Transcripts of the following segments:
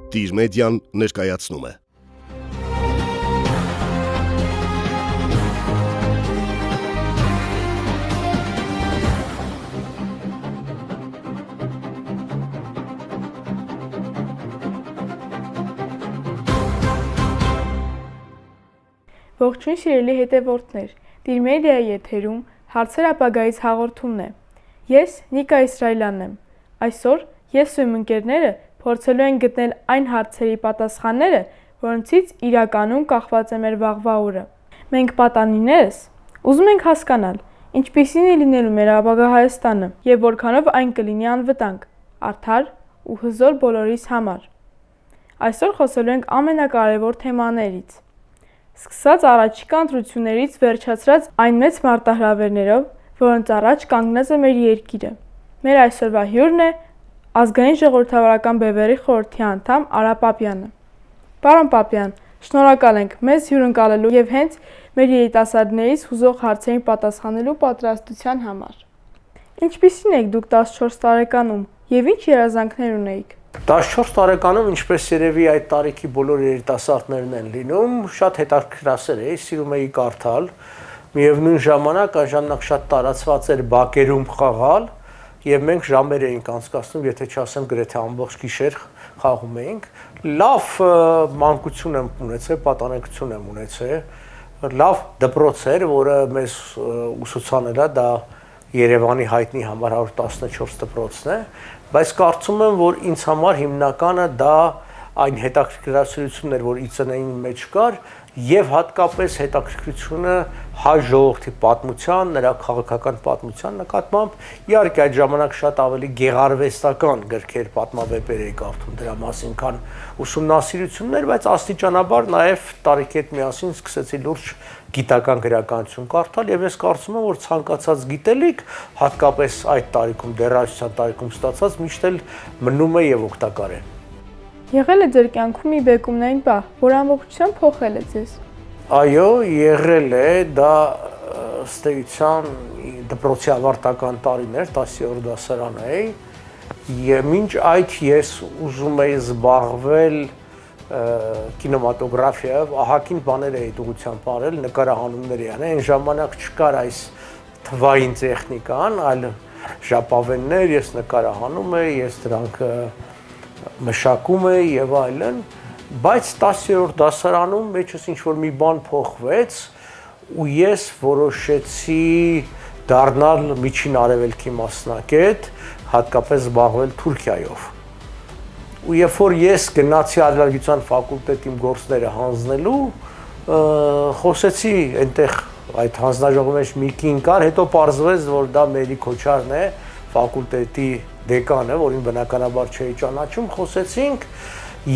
Տիր մեդիան ներկայացնում է։ Ողջույն սիրելի հետևորդներ, Տիր մեդիայի եթերում հարցեր ապագայից հաղորդումն է։ Ես Նիկա Իսրայելյանն եմ։ Այսօր ես ու իմ ընկերները փորձելու ենք գտնել այն հարցերի պատասխանները, որոնցից իրականում կախված է մեր վաղվա օրը։ Մենք պատանիներս ուզում ենք հասկանալ, ինչպիսին է լինելու մեր ապագա Հայաստանը եւ որքանով այն կլինի անվտանգ, արդար ու հզոր բոլորիս համար։ Այսօր խոսելու ենք ամենակարևոր թեմաներից։ Սկսած առաջիկա ընտրություններից վերջացրած այն մեծ մարտահրավերներով, որոնց առաջ կանգնած է մեր երկիրը։ Մեր այսօրվա հյուրն է ազգային ժողովրդավարական բևեռի խորհրդի անդամ Արա Պապյանը։ Պարոն Պապյան, շնորհակալ ենք մեզ հյուրընկալելու եւ հենց մեր երիտասարդներից հուզող հարցերին պատասխանելու պատրաստության համար։ Ինչպիսին եք դուք 14 տարեկանում եւ ինչ երազանքներ ունեիք։ 14 տարեկանում, ինչպես երևի այդ տարիքի բոլոր երիտասարդներն են լինում, շատ հետաքրքրասեր էի, սիրում էի կարդալ, միևնույն ժամանակ այն ժամանակ շատ տարածված էր բակերում խաղալ, եւ մենք ժամեր էինք անցկացնում, եթե չասեմ գրեթե ամբողջ գիշեր խաղում էինք։ Լավ մանկություն եմ ունեցել, պատանեկություն եմ ունեցել, լավ դպրոց էր, որը մեզ ուսուցանել է, դա Երևանի հայտնի համար 114 դպրոցն է, բայց կարծում եմ, որ ինձ համար հիմնականը դա այն հետաքրքրասիրությունն էր, որ իծնային մեջ կար, եւ հատկապես հետաքրքրությունը հայ ժողովրդի պատմության, նրա քաղաքական պատմության նկատմամբ, իհարկե այդ ժամանակ շատ ավելի գեղարվեստական գրքեր, պատմավեպեր էի կարդում դրա մասին, քան ուսումնասիրություններ, բայց աստիճանաբար նաեւ տարիքի հետ միասին սկսեցի լուրջ գիտական գրականություն կարդալ եւ ես կարծում եմ, որ ցանկացած գիտելիք, հատկապես այդ տարիքում, դեռահասության տարիքում ստացած միշտ էլ մնում է եւ օգտակար է։ Եղել է ձեր կյանքում մի բեկումնային պահ, որ ամբողջությամբ փոխել է ձեզ։ Այո, եղել է, դա ըստ էության դպրոցի ավարտական տարիներ, 10-րդ դասարան էի, եւ մինչ այդ ես ուզում էի զբաղվել կինեմատոգրաֆիայով, ահագին բաներ էի ուղղությամբ արել, նկարահանումներ էի անել, այն ժամանակ չկար այս թվային տեխնիկան, այլ ժապավեններ, ես նկարահանում էի, ես դրանք մշակում էի եւ այլն, բայց 10-րդ դասարանում մեջս ինչ-որ մի բան փոխվեց ու ես որոշեցի դառնալ միջին արևելքի մասնակետ, հատկապես զբաղվել Թուրքիայով։ Ու երբ որ ես գնացի արվեստագիտության ֆակուլտետ իմ գործները հանձնելու, խոսեցի այնտեղ այդ հանձնաժողովի մեջ մի կին կար, հետո պարզվեց, որ դա Մերի Քոչարն է, ֆակուլտետի դեկանը, որին բնականաբար չէի ճանաչում, խոսեցինք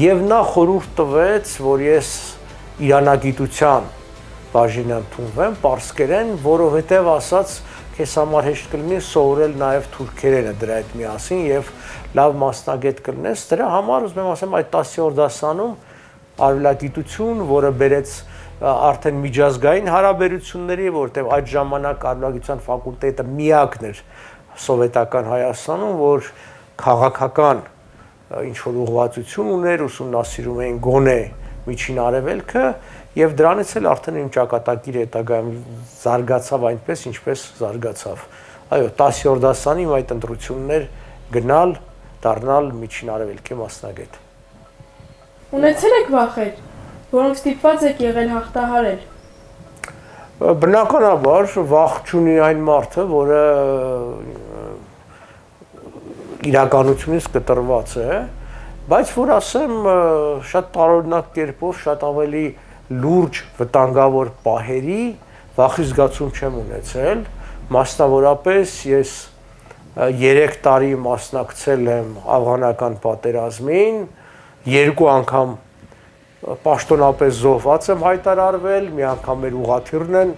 եւ նա խորհուրդ տվեց, որ ես իրանագիտության բաժին ընդունվեմ, պարսկերեն, որովհետեւ ասաց, քեզ համար հեշտ կլինի սովորել նաեւ թուրքերենը դրա հետ միասին եւ լավ մասնագետ կլինես։ Դրա համար ուզում եմ ասեմ, այդ 10-րդ դասանում արվեստագիտություն, որը բերեց արդեն միջազգային հարաբերությունների, որտեղ այդ ժամանակ արվեստագիտության ֆակուլտետը միակն էր սովետական Հայաստանում, որ քաղաքական ինչ-որ ուղղվածություն ուներ, ուսումնասիրում էին գոնե միջին արևելքը եւ դրանից էլ արդեն իմ ճակատագիրը հետագայում զարգացավ այնպես, ինչպես զարգացավ։ Այո, 10-րդ դասանի այդ ընտրություններ գնալ, դառնալ միջին արևելքի մասնագետ։ Ունեցել եք վախեր, որոնք ստիպված եք եղել հաղթահարել։ Բնականաբար վախ չունի այն մարդը, որը իրականությունից կտրված է, բայց որ ասեմ, շատ տարօրինակ կերպով, շատ ավելի լուրջ վտանգավոր պահերի վախի զգացում չեմ ունեցել, մասնավորապես ես 3 տարի մասնակցել եմ աֆղանական պատերազմին, 2 անգամ պաշտոնապես զոհված եմ հայտարարվել, մի անգամ մեր ուղղաթիռն են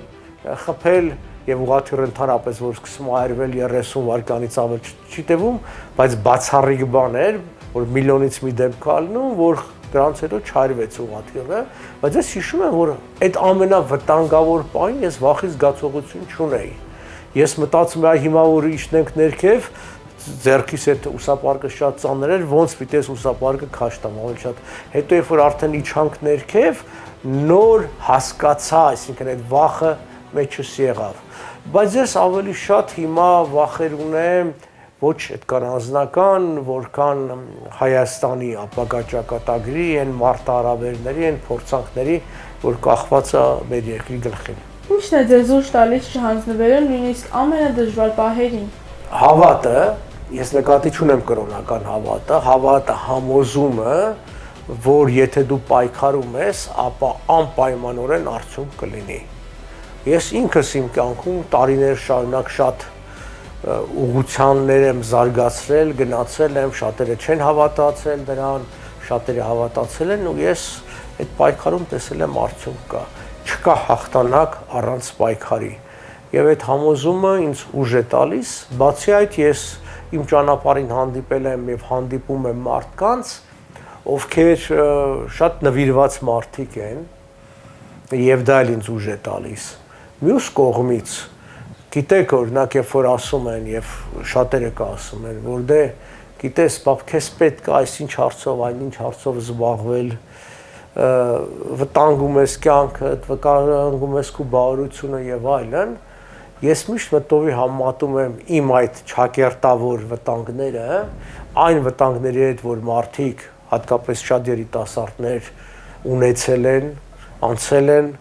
խփել եւ ուղղաթիռը ընդհանրապես որ սկսում այրվել 30 վայրկյանից ավել չի տևում, բայց բացառիկ բան էր, որ միլիոնից մի դեպք ալնում, որ դրանից հետո չայրվեց ուղղաթիռը, բայց ես հիշում եմ, որ այդ ամենավտանգավոր պահին ես վախի զգացողություն չունեի։ Ես մտածում եմ, հիմա որ իջնենք ներքև, ձեռքիս այդ ուսապարկը շատ ծանր էր, ոնց պիտի այս ուսապարկը քաշ տամ, ավելի շատ։ Հետո երբ որ արդեն իջանք ներքև, նոր հասկացա, այսինքն այդ վախը մեջս եղավ։ Բայց ես ավելի շատ հիմա վախեր ունեմ ոչ այդքան անձնական, որքան Հայաստանի ապագա ճակատագրի, այն մարտահրավերների, այն փորձանքների, որ կախված է մեր երկրի գլխին։ Ինչն է ձեզ ուժ տալիս չհանձնվելը նույնիսկ ամենադժվար պահերին։ Հավատը, ես նկատի չունեմ կրոնական հավատը համոզումը, որ եթե դու պայքարում ես, ապա անպայմանորեն արդյունք կլինի։ Ես ինքս իմ կյանքում տարիներ շարունակ շատ ուղղությաններ եմ զարգացրել, գնացել եմ, շատերը չեն հավատացել դրան, շատերը հավատացել են ու ես այդ պայքարում տեսել եմ արդյունք կա։ Չկա հաղթանակ առանց պայքարի։ Եվ այդ համոզումը ինձ ուժ է տալիս, բացի այդ ես իմ ճանապարհին հանդիպել եմ եւ հանդիպում եմ մարդկանց, ովքեր շատ նվիրված մարդիկ են, եւ դա ինձ ուժ է տալիս։ Մյուս կողմից, գիտեք, օրինակ, երբ որ ասում են եւ շատերը կասում են, որ դե գիտես, բապ, քեզ պետք է այսինչ հարցով, այնինչ հարցով զբաղվել, վտանգում ես կյանքդ, վտանգում ես քո բարությունը եւ այլն, ես միշտ մտովի համատում եմ իմ այդ ճակերտավոր վտանգները, այն վտանգների հետ, որ մարդիկ, հատկապես շատ երիտասարդներ ունեցել են, անցել են,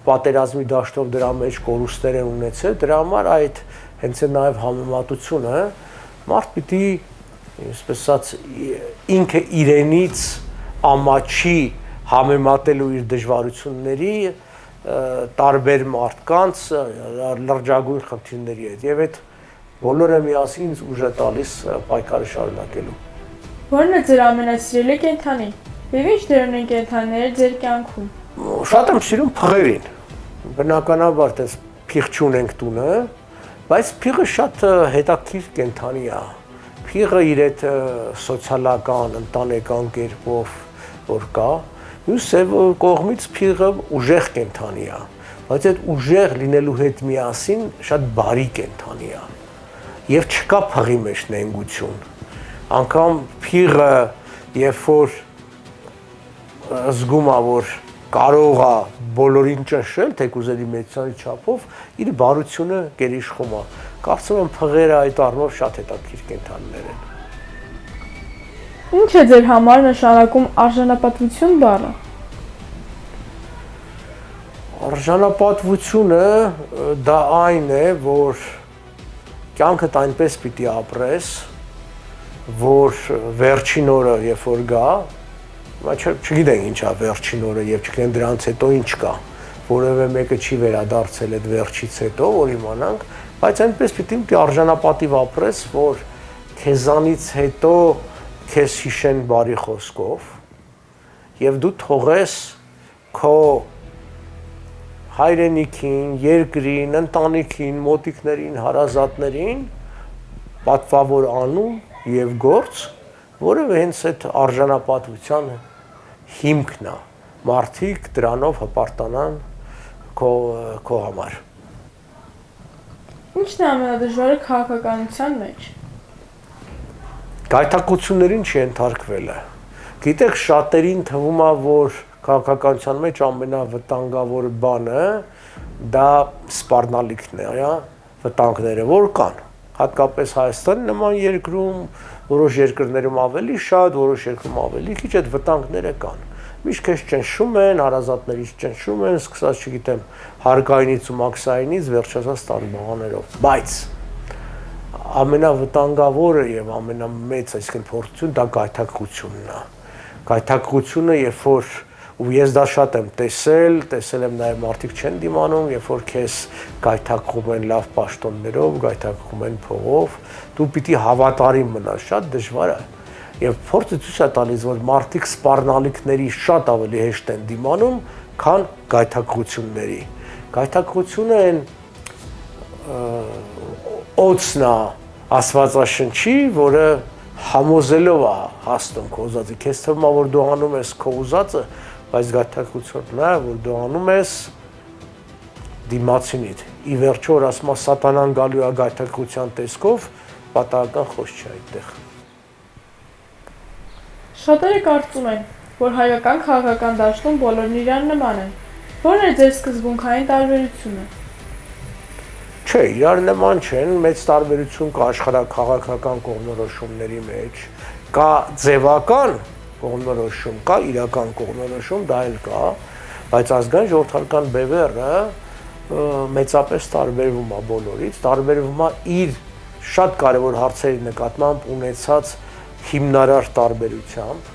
պատերազմի դաշտով դրա մեջ կորուստներ են ունեցել, դրա համար այդ հենց է նաեւ համեմատությունը, մարդ պիտի, այսպես ասած, ինքը իրենից ամաչի համեմատելու իր դժվարությունների տարբեր մարդկանց լրջագույն խնդիրների հետ եւ այդ բոլորը միասին ինձ ուժ է տալիս պայքարը շարունակելու։ Որն է ձեր ամենասիրելի կենդանի։ Եվ ինչ դեր ունեն կենդանիները ձեր կյանքում։ Շատ եմ սիրում փղերին։ Բնականաբար դες փիղ չունենք տունը, բայց փիղը շատ հետաքրքիր կենդանի է։ Փիղը իր այդ սոցիալական, ընտանեկան կերպով որ կա, մյուս կողմից փիղը ուժեղ կենդանի է, բայց այդ ուժեղ լինելու հետ միասին շատ բարի կենդանի է։ Եվ չկա փղի մեջ նենգություն։ Անկամ փիղը, երբ որ զգում է, որ կարող է բոլորին ճնշել, թեկուզ էլի մեծանի չափով, իր բարությունը գերիշխում է։ Կարծում եմ փղերը այդ առումով շատ հետաքրքիր կենդանիներ են։ Ինչ է ձեր համար նշանակում արժանապատվություն բառը։ Արժանապատվությունը դա այն է, որ կյանքդ այնպես պիտի ապրես, որ վերջին օրը երբ որ գա, չգիտենք ինչ է վերջին օրը եւ չգիտեն դրանից հետո ինչ կա, որևէ մեկը չի վերադարձել այդ վերջից հետո, որ իմանանք, բայց այնպես պիտի արժանապատիվ ապրես, որ քեզանից հետո քեզ հիշեն բարի խոսքով եւ դու թողես քո հայրենիքին, երկրին, ընտանիքին, մոտիկներին, հարազատներին պատվավոր անուն եւ գործ, որը հենց այդ արժանապատվության հիմքն է։ Մարդիկ դրանով հպարտանան քո համար։ Ինչն է ամենադժվարը քաղաքականության մեջ։ Գայթակղություններին չենթարկվելը։ Գիտեք, շատերին թվում է, որ քաղաքականության մեջ ամենավտանգավոր բանը դա սպառնալիքն է, վտանգները որ կան։ Հատկապես Հայաստանի նման երկրում, որոշ երկրներում ավելի շատ, որոշ երկրում ավելի քիչ այդ վտանգները կան։ Միշտ քեզ ճնշում են, հարազատներից ճնշում են, սկսած չգիտեմ, հարկայինից ու մաքսայինից վերջացած տանբաղաներով։ Բայց ամենավտանգավորը եւ ամենամեծ, այսինքն փորձություն դա գայթակղությունն է։ Գայթակղությունը, երբ որ ու ես դա շատ եմ տեսել եմ նաև մարդիկ չեն դիմանում, երբ որ քեզ գայթակղում են լավ պաշտոններով, գայթակղում են փողով, դու պիտի հավատարիմ մնաս, շատ դժվար է։ Եվ փորձը ցույց է տալիս, որ մարդիկ սպառնալիքների շատ ավելի հեշտ են դիմանում, քան գայթակղությունների։ Գայթակղությունը այն օծն է Աստվածաշնչի, որը համոզելով է հաստում քո ուզածը։ Քեզ թվում է, որ դու անում ես քո ուզածը, բայց գայթակղությունն է, որ դու անում ես դիմացինիդ։ Ի վերջո, որ ասում է սատանան գալու է գայթակղության տեսքով, պատահական խոսք չի այդտեղ։ Շատերը կարծում են, որ հայկական քաղաքական դաշտում բոլորն իրար նման են։ Որն է ձեր սկզբունքային տարբերությունը։ Չէ, իրար նման չեն, մեծ տարբերություն կա աշխարհաքաղաքական կողմնորոշումների մեջ, կա ձևական կողմնորոշում, կա իրական կողմնորոշում, դա էլ կա, բայց ազգային ժողովրդական բևեռը մեծապես տարբերվում է բոլորից, տարբերվում է իր շատ կարևոր հարցերի նկատմամբ ունեցած հիմնարար տարբերությամբ,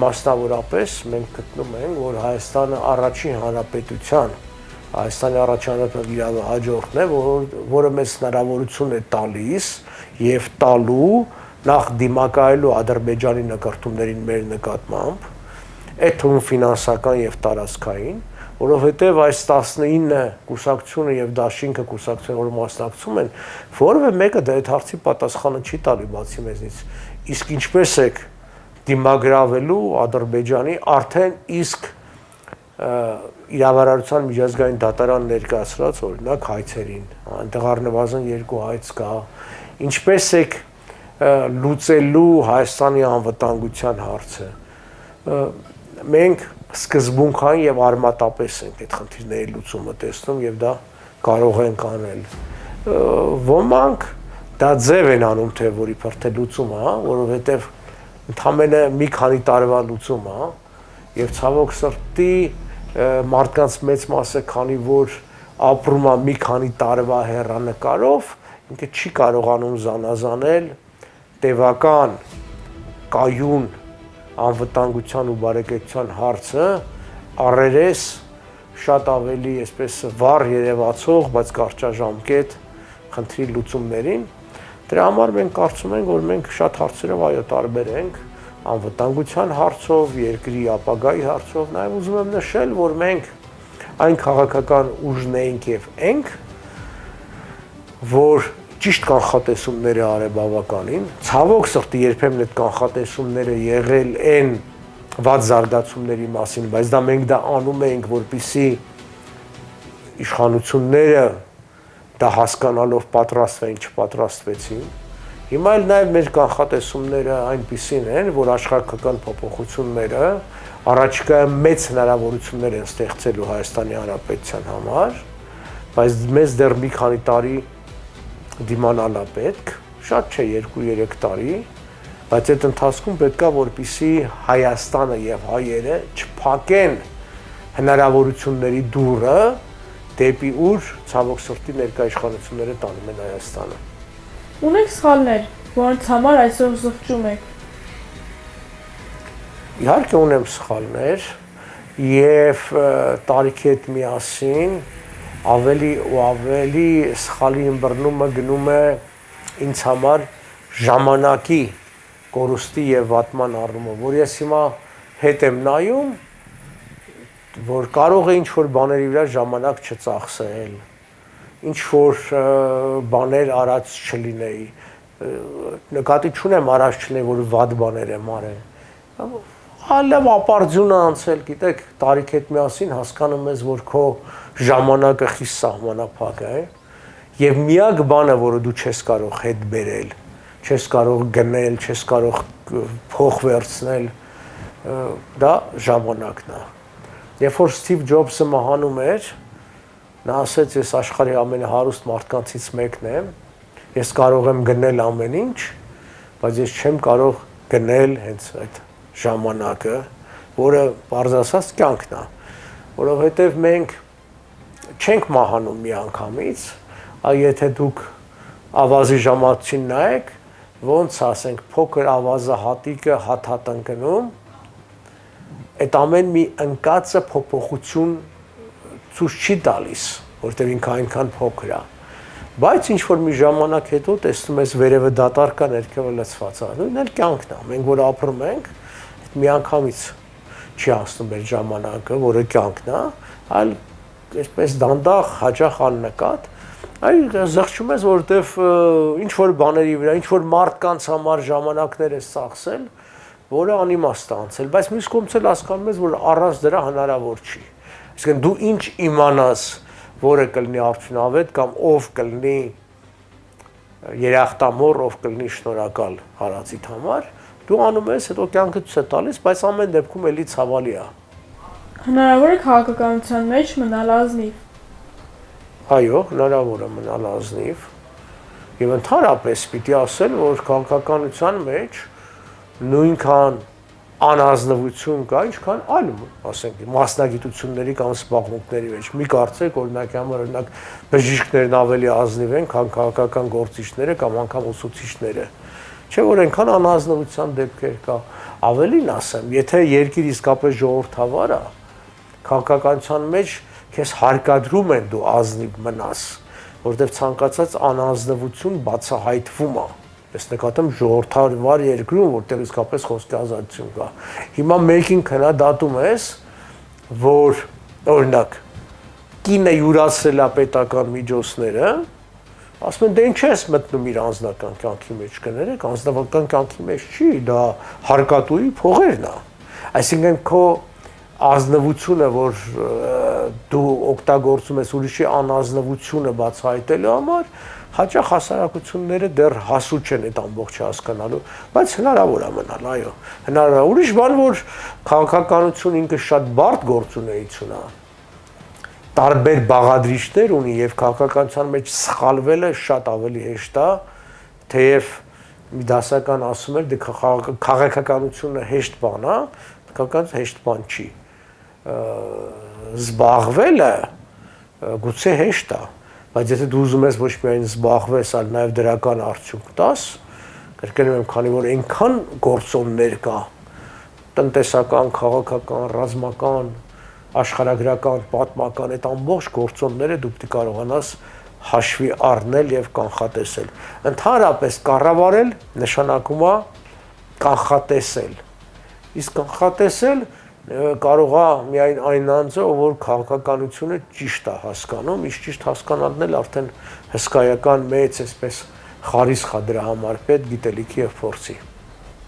մասնավորապես մենք գտնում ենք, որ Հայաստանը առաջին հանրապետության, Հայաստանի առաջին հանրապետության իրավի հաջորդն է, որը մեծ հնարավորություն է տալիս եւ տալու նախ դիմակայելու Ադրբեջանի նկարտումներին մեր նկատմամբ, այդ թվում ֆինանսական եւ տարածքային, որովհետեւ այս 19 կուսակցությունը եւ դաշինքը կուսակցությունը, որ մասնակցում են, որևէ մեկը դա այդ հարցի պատասխանը չի տալի բացի մեզնից։ Իսկ ինչպես է դիմագրավելու Ադրբեջանի արդեն իսկ իրավարարության միջազգային դատարան ներկայացրած օրինակ հայցերին, այնտեղ առնվազն 2 հայց կա, ինչպես է լուծելու Հայաստանի անվտանգության հարցը։ Մենք սկզբունքային եւ արմատապես ենք այդ խնդիրների լուծումը տեսնում եւ դա կարող ենք անել։ Ոմանք դա ձև են անում թե որ իբր թե լուծում է, որովհետեւ ընդամենը մի քանի տարվա լուծում է եւ ցավոք սրտի մարդկանց մեծ մասը քանի որ ապրում է մի քանի տարվա հեռանկարով, ինքը չի կարողանում զանազանել տևական կայուն անվտանգության ու բարեկեցության հարցը առերես շատ ավելի այսպես վառ երևացող, բայց կարճաժամկետ խնդրի լուծումներին։ Դրա համար մենք կարծում ենք, որ մենք շատ հարցերով այո տարբեր ենք, անվտանգության հարցով, երկրի ապագայի հարցով, նաև ուզում եմ նշել, որ մենք այն քաղաքական ուժն ենք եւ ենք, որ ճիշտ կանխատեսումները արել բավականին, ցավոք սրտի երբեմն այդ կանխատեսումները եղել են վատ զարգացումների մասին, բայց դա մենք դա անում ենք, որպեսզի իշխանությունները դա հասկանալով պատրաստվեն, չպատրաստվեցին։ Հիմա էլ նաև մեր կանխատեսումները այնպիսին են, որ աշխարհական փոփոխությունները առաջիկայում մեծ հնարավորություններ են ստեղծելու Հայաստանի Հանրապետության համար, բայց մեզ դեռ մի քանի տարի դիմանալ է պետք, շատ չէ 2-3 տարի, բայց այդ ընթացքում պետք է որպեսզի Հայաստանը եւ հայերը չփակեն հնարավորությունների դուռը դեպի ուր ցավոք սրտի ներկայ իշխանությունները տանում են Հայաստանը։ Ունեք սխալներ, որոնց համար այսօր զղջում եք։ Իհարկե ունեմ սխալներ եւ տարիքի հետ միասին ավելի ու ավելի սխալի ըմբռնումը գնում է ինձ համար ժամանակի կորուստի եւ վատման առումով, որ ես հիմա հետ եմ նայում, որ կարող է ինչ-որ բաների վրա ժամանակ չծախսել, ինչ-որ բաներ արած չլինեի, նկատի չունեմ արած չլինեի, որ վատ բաներ եմ արել, հալև ապարդյուն է անցել, գիտեք, տարիք հետ միասին հասկանում ես, որ քո ժամանակը խիստ սահմանափակ է, եւ միակ բանը, որը դու չես կարող հետ բերել, չես կարող գնել, չես կարող փող վերցնել, դա ժամանակն է։ Երբ որ Սթիվ Ջոբսը մահանում էր, նա ասեց, ես աշխարհի ամենահարուստ մարդկանցից մեկն եմ, ես կարող եմ գնել ամեն ինչ, բայց ես չեմ կարող գնել հենց այդ ժամանակը, որը բարձ ասած կյանքն է, որովհետև մենք չենք մահանում մի անգամից, այլ եթե դուք ավազի ժամացին նայեք, ոնց ասենք փոքր ավազը հատիկը հատ ընկնում, այդ ամեն մի ընկածը փոփոխություն ցույց չի տալիս, որտեղ ինքը այնքան փոքր է։ Բայց ինչ որ մի ժամանակ հետո տեսնում ես վերևը դատարկ է, ներքևը լցված է։ Նույնն էլ կյանքն է։ Մենք որ ապրում ենք, մի անգամից չի անցնում մեր ժամանակը, որը կյանքն է, այլ այսպես դանդաղ, հաճախ աննկատ, այլ զղջում ես, որտեվ ինչ որ բաների վրա, ինչ որ մարդկանց համար ժամանակներ ես ծախսել, որը անիմաստ է անցել, բայց մյուս կողմից էլ հասկանում ես, որ առանց դրա հնարավոր չի։ Այսինքն դու ինչ իմանաս, որը կլինի արդյունավետ կամ ով կլինի երախտամոռ, ով կլինի շնորհակալ հարածիդ համար, դու անում ես, հետո կյանքը ցույց է տալիս, բայց ամեն դեպքում էլի ցավալի է։ Հնարավոր է քաղաքականության մեջ մնալ ազնիվ։ Այո, հնարավոր է մնալ ազնիվ։ Եվ ընդհանրապես պիտի ասել, որ քաղաքականության մեջ նույնքան անազնվություն կա, ինչքան այլ, ասենք, մասնագիտությունների կամ զբաղմունքների մեջ։ Մի կարծեք, օրինակ համար, օրինակ բժիշկներն ավելի ազնիվ են, քան քաղաքական գործիչները կամ անգամ ուսուցիչները։ Չէ՞ որ այնքան անազնվության դեպքեր կա։ Ավելին ասեմ, եթե երկիր իսկապես ժողովրդավար է, քաղաքականության մեջ քեզ հարկադրում են դու ազնիվ մնաս, որտեղ ցանկացած անազնվություն բացահայտվում է։ Ես նկատեմ ժողովրդավար երկրում, որտեղ իսկապես խոսքի ազատություն կա։ Հիմա մեկին քննադատում ես, որ օրինակ կինը յուրացրել է պետական միջոցները, ասում են դե ինչ ես մտնում իր անձնական կյանքի մեջ, կներեք, անձնական կյանքի մեջ չի, դա հարկատուի փողերն է։ Այսինքն քո ազնվությունը, որ դու օգտագործում ես ուրիշի անազնվությունը բացահայտելու համար, հաճախ հասարակությունները դեռ հասու չեն այդ ամբողջը հասկանալու, բայց հնարավոր է մնալ, այո, հնարավոր է։ Ուրիշ բան, որ քաղաքականություն ինքը շատ բարդ գործունեություն է, տարբեր բաղադրիչներ ունի եւ քաղաքականության մեջ սխալվելը շատ ավելի հեշտ է, թեև մի դասական ասում էր, դե քաղաքականությունը հեշտ բան է, քաղաքականությունը հեշտ բան չի։ Զբաղվելը գուցե հեշտ է, բայց եթե դու ուզում ես ոչ միայն զբաղվես, այլ նաև դրական արդյունք տաս, կրկնում եմ, քանի որ այնքան գործոններ կա, տնտեսական, քաղաքական, ռազմական, աշխարհագրական, պատմական, այդ ամբողջ գործոնները դու պետք է կարողանաս հաշվի առնել եւ կանխատեսել։ Ընդհանրապես կառավարել նշանակում է կանխատեսել։ Իսկ կանխատեսել կարող է միայն այն անձը, որ քաղաքականությունը ճիշտ է հասկանում, իսկ ճիշտ հասկանալն էլ արդեն հսկայական մեծ, այսպես խարիսխ է դրա համար պետք գիտելիքի եւ փորձի։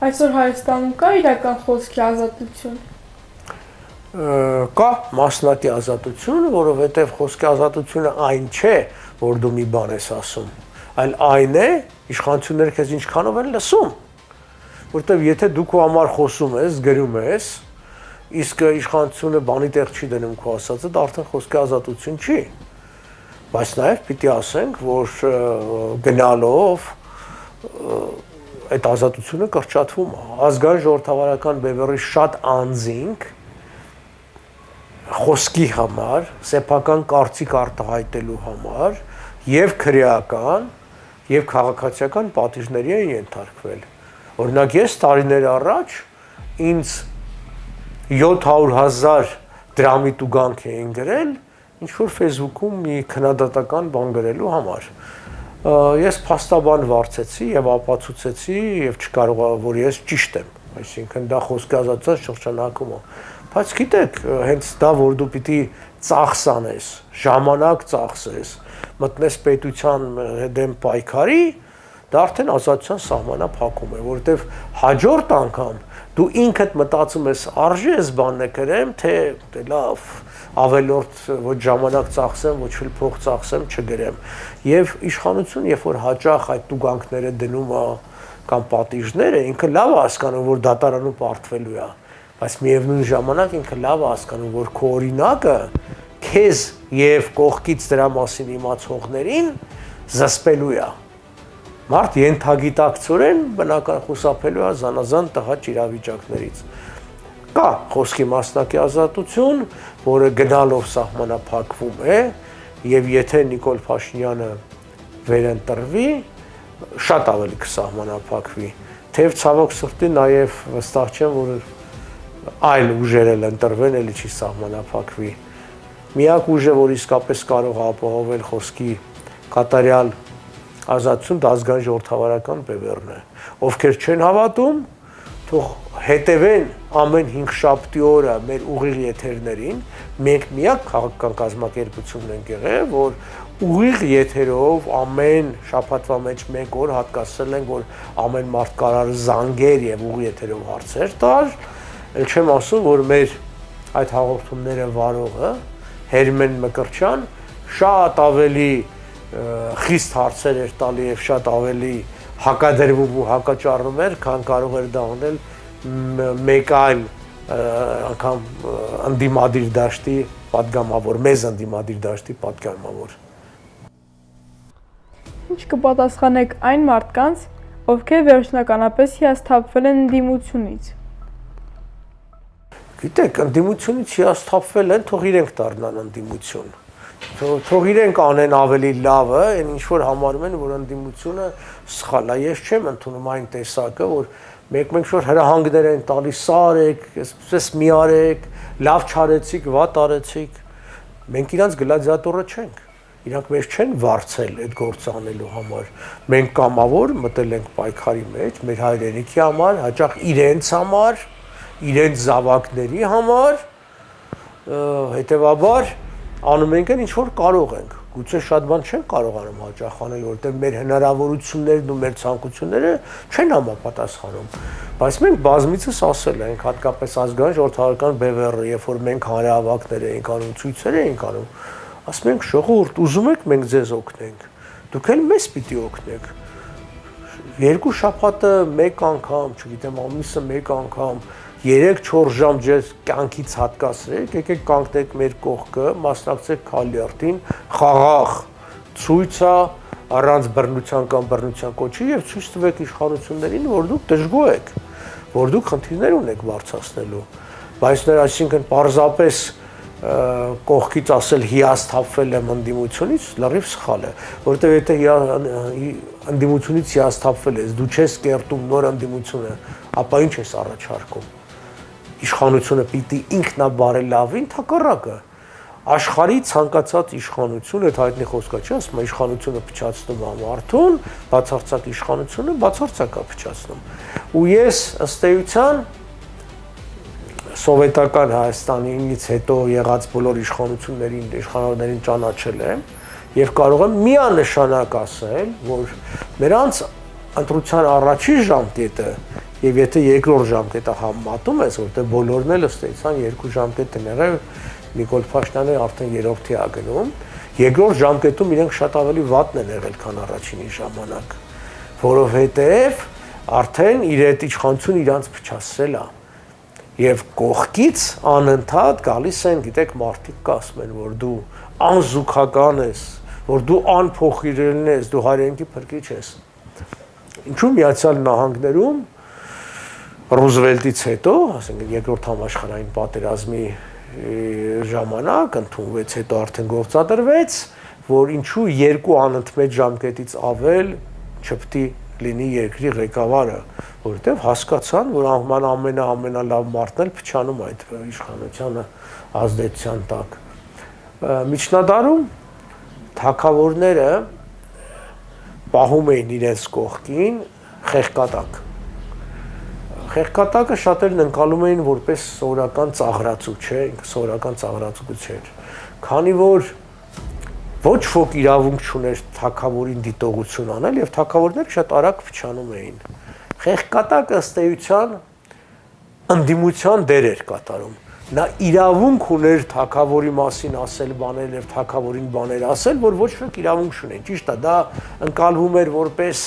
Այսօր Հայաստանում կա իրական խոսքի ազատություն։ Կա մասնակի ազատություն, որովհետև խոսքի ազատությունը այն չէ, որ դու մի բան ես ասում, այլ այն է, իշխանությունները քեզ ինչքանով են լսում, որովհետև եթե դու քո համար խոսում ես, գրում ես, իսկ իշխանությունը բանի տեղ չի դնում քո ասածը, դա արդեն խոսքի ազատություն չի, բայց նաև պիտի ասենք, որ գնալով այդ ազատությունը կրճատվում է, ազգային ժողովրդավարական բևեռի շատ անձինք խոսքի համար, սեփական կարծիք արտահայտելու համար եւ քրեական եւ քաղաքացիական պատիժների են ենթարկվել։ Օրինակ ես տարիներ առաջ ինձ 700,000 դրամի տուգանք էին գրել ինչ որ Facebook-ում մի քննադատական բան գրելու համար։ Ես փաստաբան վարձեցի եւ ապացուցեցի եւ չկարողա որ ես ճիշտ եմ, այսինքն դա խոսքի ազատության շրջանակում է։ Բայց գիտեք, հենց դա որ դու պիտի ծախս անես, ժամանակ ծախսես, մտնես պետության դեմ պայքարի, դա արդեն ազատության սահմանափակում է, որովհետև հաջորդ անգամ դու ինքդ մտածում ես արժի ես բանը գրեմ, թե լավ, ավելորդ ոչ ժամանակ ծախսեմ, ոչ էլ փող ծախսեմ, չգրեմ։ Եվ իշխանություն, երբ որ հաճախ այդ տուգանքները դնում է կամ պատիժները, ինքը լավ է հասկանում, որ դատարանում պարտվելու է, բայց միևնույն ժամանակ ինքը լավ է հասկանում, որ քո օրինակը քեզ եւ կողքից դրա մասին իմացողներին զսպելու է։ Մարդ ենթագիտակցորեն բնական խուսափելու է զանազան տհաճ իրավիճակներից։ Կա խոսքի մասնակի ազատություն, որը գնալով սահմանափակվում է, եւ եթե Նիկոլ Փաշինյանը վերընտրվի, շատ ավելի կսահմանափակվի։ Թեև ցավոք սրտի նաեւ վստահ չեմ, որ այլ ուժեր էլ ընտրվեն, էլի չի սահմանափակվի։ Միակ ուժը, որ իսկապես կարող է ապահովել խոսքի կատարյալ ազատություն, դա ազգային ժողովրդավարական բևեռն է։ Ովքեր չեն հավատում, թող հետևեն ամեն 5 շաբթի օրը մեր ուղիղ եթերներին, մենք միակ քաղաքական կազմակերպությունն ենք եղել, որ ուղիղ եթերով ամեն շաբաթվա մեջ 1 օր հատկացրել ենք, որ ամեն մարդ կարող զանգեր եւ ուղիղ եթերով հարցեր տալ, ել չեմ ասում, որ մեր այդ հաղորդումները վարողը Հերմեն Մկրտչյան շատ ավելի խիստ հարցեր էր տալի եւ շատ ավելի հակադրվում ու հակաճառնում էր, քան կարող էր դա անել մեկ այլ անգամ ընդդիմադիր դաշտի պատգամավոր, մեզ ընդդիմադիր դաշտի պատգամավոր։ Ինչ կպատասխանեք այն մարդկանց, ովքեր վերջնականապես հիասթափվել են ընդդիմությունից։ Գիտեք, ընդդիմությունից հիասթափվել են, թող իրենք դառնան ընդդիմություն։ Թող իրենք անեն ավելի լավը, այն ինչ որ համարում են, որ ընդդիմությունը սխալ է։ Ես չեմ ընդունում այն տեսակը, որ մեկ-մեկ շուտ հրահանգներ են տալիս, սա արեք, այսպես մի արեք, լավ չարեցիք, վատ արեցիք։ Մենք իրանց գլադիատորը չենք։ Իրանք մեզ չեն վարձել այդ գործը անելու համար։ Մենք կամավոր մտել ենք պայքարի մեջ, մեր հայրենիքի համար, հաճախ իրենց համար, իրենց զավակների համար, հետևաբար անում ենք ինչ որ կարող ենք։ Գուցե շատ բան չեն կարողանում հաճախ անել, որտեղ մեր հնարավորություններն ու մեր ցանկությունները չեն համապատասխանում։ Բայց մենք բազմիցս ասել ենք, հատկապես ազգային ժողովրդական բևեռը, երբ որ մենք հանրահավաքներ էինք անում, ցույցեր էինք անում, ասում ենք ժողովուրդ, ուզում եք մենք ձեզ օգնենք։ Դուք էլ մեզ պիտի օգնեք։ Երկու շաբաթը մեկ անգամ, չգիտեմ, ամիսը մեկ անգամ 3-4 ժամ ձեզ կյանքից հատկացրեք, եկեք կանգնեք մեր կողքը, մասնակցեք քալերտին, խաղաղ ցույցա առանց բռնության կամ բռնության կոչի եւ ցույց տվեք իշխանություններին, որ դուք դժգոհ եք, որ դուք խնդիրներ ունեք բարձրացնելու։ Բայց նրա այսինքն պարզապես կողքից ասել հիասթափվել եմ ընդդիմությունից, լրիվ սխալ է, որովհետեւ եթե ընդդիմությունից հիասթափվել ես, դու չես կերտում նոր ընդդիմությունը, ապա ինչ ես առաջարկում։ Իշխանությունը պիտի ինքնաբարելավի, ընդհակառակը աշխարհի ցանկացած իշխանություն, այդ հայտնի խոսքը չի, ասում է իշխանությունը փչացնում է մարդուն, բացարձակ իշխանությունը բացարձակ է փչացնում։ Ու ես ըստ էության սովետական Հայաստանից հետո եղած բոլոր իշխանություններին ճանաչել եմ եւ կարող եմ միանշանակ ասել, որ նրանց ընտրության առաջին ժամկետը եւ եթե երկրորդ ժամկետը համատում ես, որտեղ բոլորն էլ ըստ էության երկու ժամկետ են եղել, Նիկոլ Փաշինյանը արդեն երրորդի է գնում, երկրորդ ժամկետում իրենք շատ ավելի վատն են եղել, քան առաջինի ժամանակ, որովհետեւ արդեն իր այդ իշխանությունը իրանց փչացրել է։ Եվ կողքից անընդհատ գալիս են, գիտեք, մարդիկ կասում են, որ դու անզուգական ես, որ դու անփոխիրելն ես, դու հայրենիքի փրկիչ ես։ Ինչու Միացյալ Նահանգներում Ռուզվելտից հետո, ասենք երկրորդ համաշխարհային պատերազմի ժամանակ ընդունվեց, հետո արդեն գործադրվեց, որ ինչու երկու անընդմեջ ժամկետից ավել չպետք լինի երկրի ղեկավարը, որովհետև հասկացան, որ ամենալավ մարդն էլ փչանում այդ իշխանությանը ազդեցության տակ։ Միջնադարում թագավորները պահում էին իրենց կողքին խեղկատակ։ Խեղկատակը շատերն ընկալում էին որպես սովորական ծաղրացու, չէ, ինքը սովորական ծաղրացու չէր։ Քանի որ ոչ ոք իրավունք չուներ թագավորին դիտողություն անել եւ թագավորները շատ արագ փչանում էին։ Խեղկատակը ըստ էության ընդդիմության դեր էր կատարում։ Նա իրավունք ուներ թագավորի մասին ասել բաներ եւ թագավորին բաներ ասել, որ ոչ ոք իրավունք չունեն։ Ճիշտ է, դա ընկալվում էր որպես,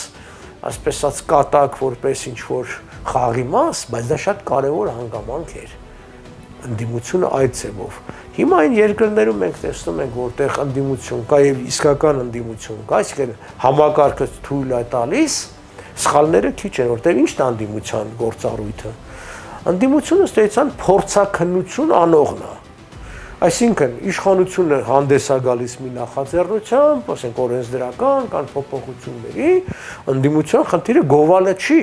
ասպես ասած, կատակ, որպես ինչ որ խաղի մաս, բայց դա շատ կարեւոր հանգամանք էր։ Ընդդիմությունը այդ ձևով։ Հիմա այն երկրներում մենք տեսնում ենք, որտեղ ընդդիմություն կա եւ իսկական ընդդիմություն կա, այսինքն համակարգը թույլ է տալիս, սխալները քիչ են, որտեղ ի՞նչն է ընդդիմության գործառույթը։ Ընդդիմությունը ստեցան փորձաքննություն անողն է։ Այսինքն իշխանությունը հանդես է գալիս մի նախաձեռնությամբ, ասենք օրենսդրական կամ փոփոխությունների, ընդդիմության խնդիրը գովալը չի։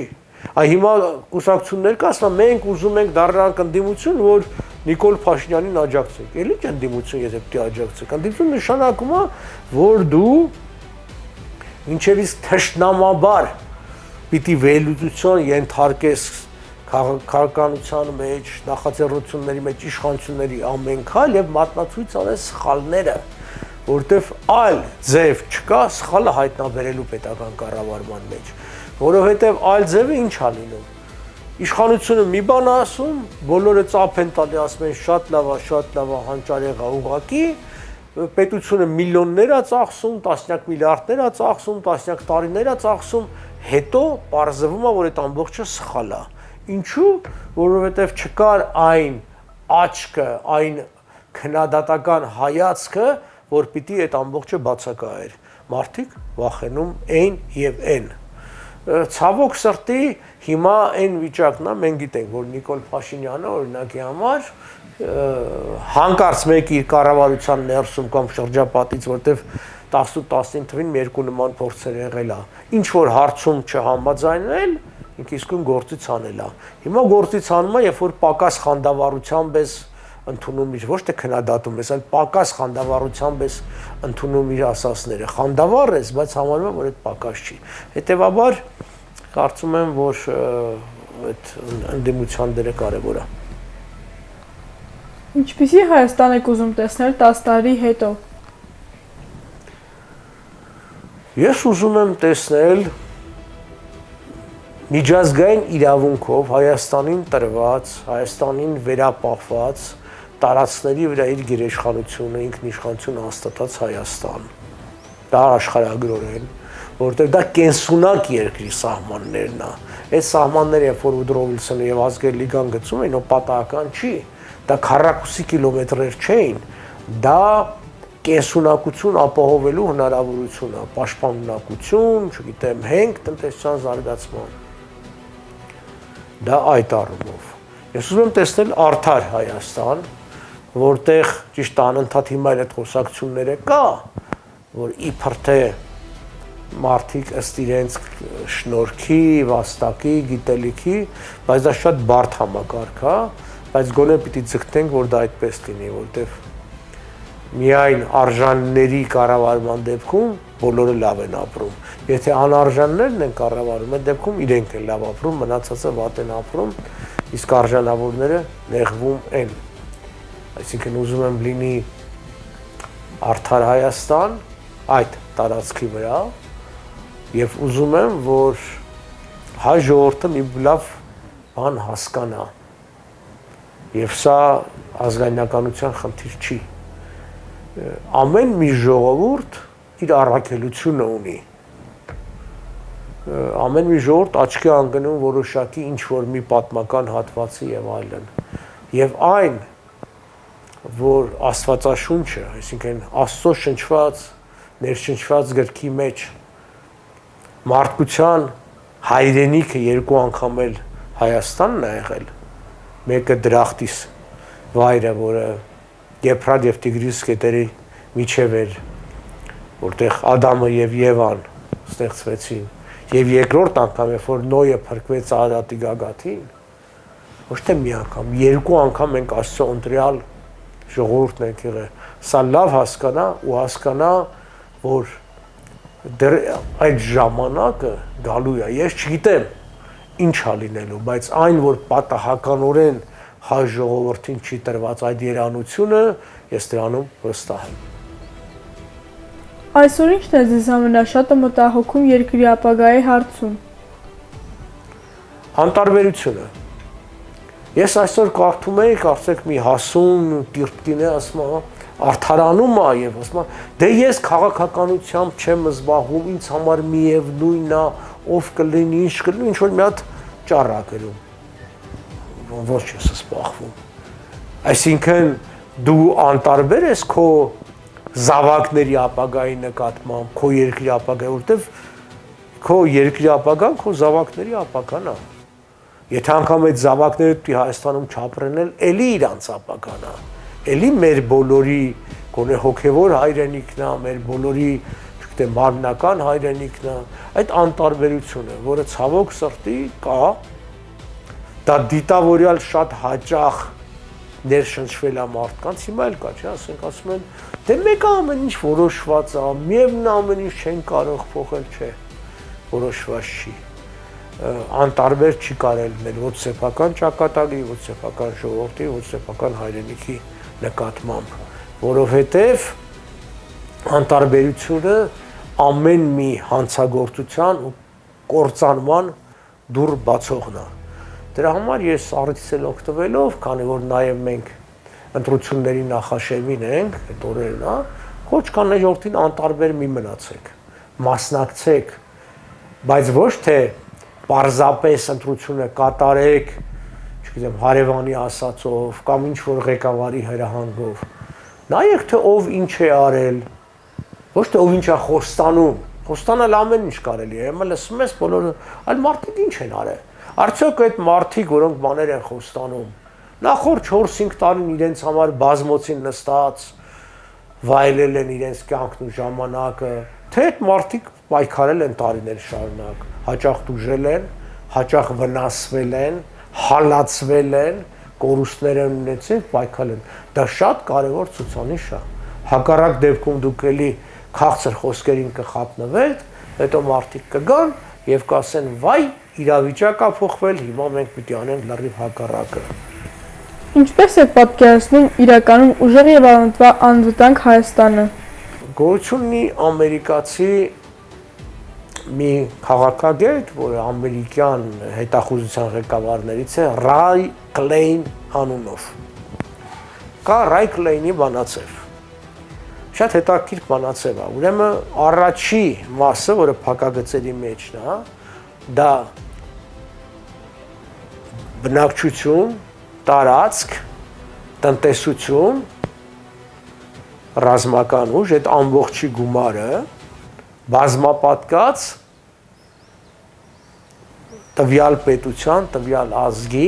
Այ հիմա կուսակցություններ կա, ասում են մենք ուզում ենք դառնալ ընդդիմություն, որ Նիկոլ Փաշինյանին աջակցեք։ Էլի չէ ընդդիմություն, եթե պետք է աջակցեք։ Ընդդիմություն նշանակում է, որ դու ինչևից թշնամաբար պիտի վերլուծության ենթարկես քաղաքականության մեջ, նախաձեռնությունների մեջ, իշխանությունների ամեն քայլ եւ մատնացույց անես սխալները, որտեվ այլ ձև չկա սխալը հայտնաբերելու պետական կառավարման մեջ, որովհետեւ այլ ձևը ինչ է լինում։ Իշխանությունը մի բան ասում, բոլորը ծափ են տալի, ասում են շատ լավ է, հանճարեղ է, ուղղակի, պետությունը միլիոններ է ծախսում, տասնյակ միլիարդներ է ծախսում, տասնյակ տարիներ է ծախսում, հետո պարզվում է, որ այդ ամբողջը սխալ է։ Ինչու՞, որովհետև չկար այն աչքը, այն քննադատական հայացքը, որ պիտի այդ ամբողջը բացակայեր։ Մարդիկ վախենում այն եւ այն։ Ցավոք սրտի հիմա այն վիճակն է, մենք գիտենք, որ Նիկոլ Փաշինյանը օրինակի համար հանկարծ մեկ իր կառավարության ներսում կամ շրջապատից, որտեվ 18-19 թվին մի երկու նման փորձեր եղել է, ինչ որ հարցում չհամաձայնել, ինքը իսկույն գործից անել է։ Հիմա գործից անում է, երբ որ պակաս խանդավառությամբ ես ընդունում իր, ոչ թե քննադատում ես, այլ պակաս խանդավառությամբ ես ընդունում իր ասածները։ Խանդավառ ես, բայց համարում եմ, որ այդ պակաս չի։ Հետևաբար կարծում եմ, որ այդ ընդդիմության դերը կարևոր է։ Ինչպիսի Հայաստան եք ուզում տեսնել 10 տարի հետո։ Ես ուզում եմ տեսնել միջազգային իրավունքով Հայաստանին տրված, Հայաստանին վերապահված տարածքների վրա իր գերիշխանությունը, ինքնիշխանություն հաստատած Հայաստան։ Դա աշխարհագրորեն, որովհետև դա կենսունակ երկրի սահմաններն է։ Այդ սահմանները, երբ որ Ուդրո Վիլսոնը եւ Ազգերի լիգան գծում էին, պատահական չի։ Դա քառակուսի կիլոմետրեր չէին, դա կենսունակություն ապահովելու հնարավորություն է, պաշտպանունակություն, չգիտեմ, հենք տնտեսության զարգացման։ Դա այդ առումով։ Ես ուզում եմ տեսնել արդար Հայաստան, որտեղ ճիշտ անընդհատ հիմա այդ խոսակցությունները կա, որ իբր թե մարդիկ ըստ իրենց շնորհքի, վաստակի, գիտելիքի, բայց դա շատ բարդ համակարգ է, բայց գոնե պիտի ձգտենք, որ դա այդպես լինի, որտեվ միայն արժանների կառավարման դեպքում բոլորը լավ են ապրում։ Եթե անարժաններն են կառավարում, այդ դեպքում իրենք են լավ ապրում, մնացածը վատ են ապրում, իսկ արժանավորները նեղվում են։ Այսինքն ուզում եմ լինի արդար Հայաստան այդ տարածքի վրա եւ ուզում եմ, որ հայ ժողովուրդը մի լավ բան հասկանա։ Եվ սա ազգայնականության խնդիր չի։ Ամեն մի ժողովուրդ իր առաքելությունը ունի։ Ամեն մի ժողովուրդ աչքի անկնում որոշակի ինչ որ մի պատմական հատվածի եւ այլն։ Եվ այն, որ Աստվածաշունչը, այսինքն Աստծո շնչված, ներշնչված գրքի մեջ մարդկության հայրենիքը երկու անգամ էլ Հայաստանն է եղել, մեկը Դրախտիս վայրը, որը Եփրատ եւ Տիգրիս գետերի միջև էր, որտեղ Ադամը եւ Եվան ստեղծվեցին, եւ երկրորդ անգամ, երբ որ Նոյը փրկվեց Արարատի գագաթին, ոչ թե մի անգամ, երկու անգամ մենք Աստծո ընտրյալ ժողովուրդն ենք եղել։ Սա լավ հասկանա ու հասկանա, որ դեռ այդ ժամանակը գալու է։ Ես չգիտեմ ինչ է լինելու, բայց այն, որ պատահականորեն հայ ժողովրդին չի տրված այդ երանությունը, ես դրանում վստահ եմ։ Այսօր ի՞նչն է ձեզ ամենաշատը մտահոգում երկրի ապագայի հարցում։ Անտարբերությունը։ Ես այսօր կարդում էի, կարծեք մի հասուն տիրպտին է ասում, արդարանում է եւ ասում, դե ես քաղաքականությամբ չեմ զբաղվում, ինձ համար միևնույն է, ով կլինի, ինչ կլինի, ինչ որ մի հատ ճառ է գրում։ Ոչ ես զբաղվում։ Այսինքն դու անտարբեր ես քո զավակների ապագայի նկատմամբ, քո երկրի ապագայի, որտեվ քո երկրի ապագան քո զավակների ապագան է։ Եթե անգամ այդ զավակները պիտի Հայաստանում չապրեն, էլի իրանց ապագան է։ Էլի մեր բոլորի գոնե հոգևոր հայրենիքն է, մեր բոլորի, չգիտեմ, մարմնական հայրենիքն է, այդ անտարբերությունը, որը ցավոք սրտի կա, դա դիտավորյալ շատ հաճախ ներշնչվել է մարդկանց, հիմա էլ կա, չէ՞, ասում են, դե մեկը ամեն ինչ որոշված է, միևնույն ամեն ինչ չեն կարող փոխել, չէ, որոշված չի։ Անտարբեր չի կարել լինել ոչ սեփական ճակատագրի, ոչ սեփական ժողովրդի, ոչ սեփական հայրենիքի նկատմամբ, որովհետև անտարբերությունը ամեն մի հանցագործության ու կործանման դուռ բացողն է։ Դրա համար ես առիթից էլ օգտվելով, քանի որ նաև մենք ընտրությունների նախաշեմին ենք, այդ օրերն, հա, ոչ կան ժողովրդին անտարբեր մի մնացեք, մասնակցեք, բայց ոչ թե պարզապես ընտրությունը կատարեք, չգիտեմ, հարևանի ասածով կամ ինչ որ ղեկավարի հրահանգով։ Նայեք թե ով ինչ է արել, ոչ թե ով ինչ է խոստանում։ Խոստանալ ամեն ինչ կարելի է, եմը լսում ես բոլորը, այլ մարդիկ ինչ են արել։ Արդյոք այդ մարդիկ, որոնք բաներ են խոստանում, նախորդ 4-5 տարին իրենց համար բազմոցին նստած, վայելել են իրենց կյանքն ու ժամանակը, թե այդ մարդիկ պայքարել են տարիներ շարունակ, հաճախ դուժել են, հաճախ վնասվել են, հալածվել են, կորուստներ են ունեցել, պայքարել են։ Դա շատ կարևոր ցուցանիշ է։ Հակառակ դեպքում դուք էլի քաղցր խոսքերին կխապնվեք, հետո մարդիկ կգան եւ կասեն՝ «Վայ, իրավիճակը փոխվել, հիմա մենք պիտի անենք լրիվ հակառակը»։ Ինչպես է պատկերացնում իրականում ուժեղ եւ անվտանգ Հայաստանը։ Գոյություն ունի ամերիկացի մի քաղաքագետ, որը ամերիկյան հետախուզության ղեկավարներից է, Ռայ Կլեյն անունով։ Կա Ռայ Կլեյնի բանաձև։ Շատ հետաքրքիր բանաձև է։ Ուրեմն առաջի մասը, որը փակագծերի մեջն է, դա բնակչություն, տարածք, տնտեսություն, ռազմական ուժ, այդ ամբողջի գումարը բազմապատկած տվյալ պետության, տվյալ ազգի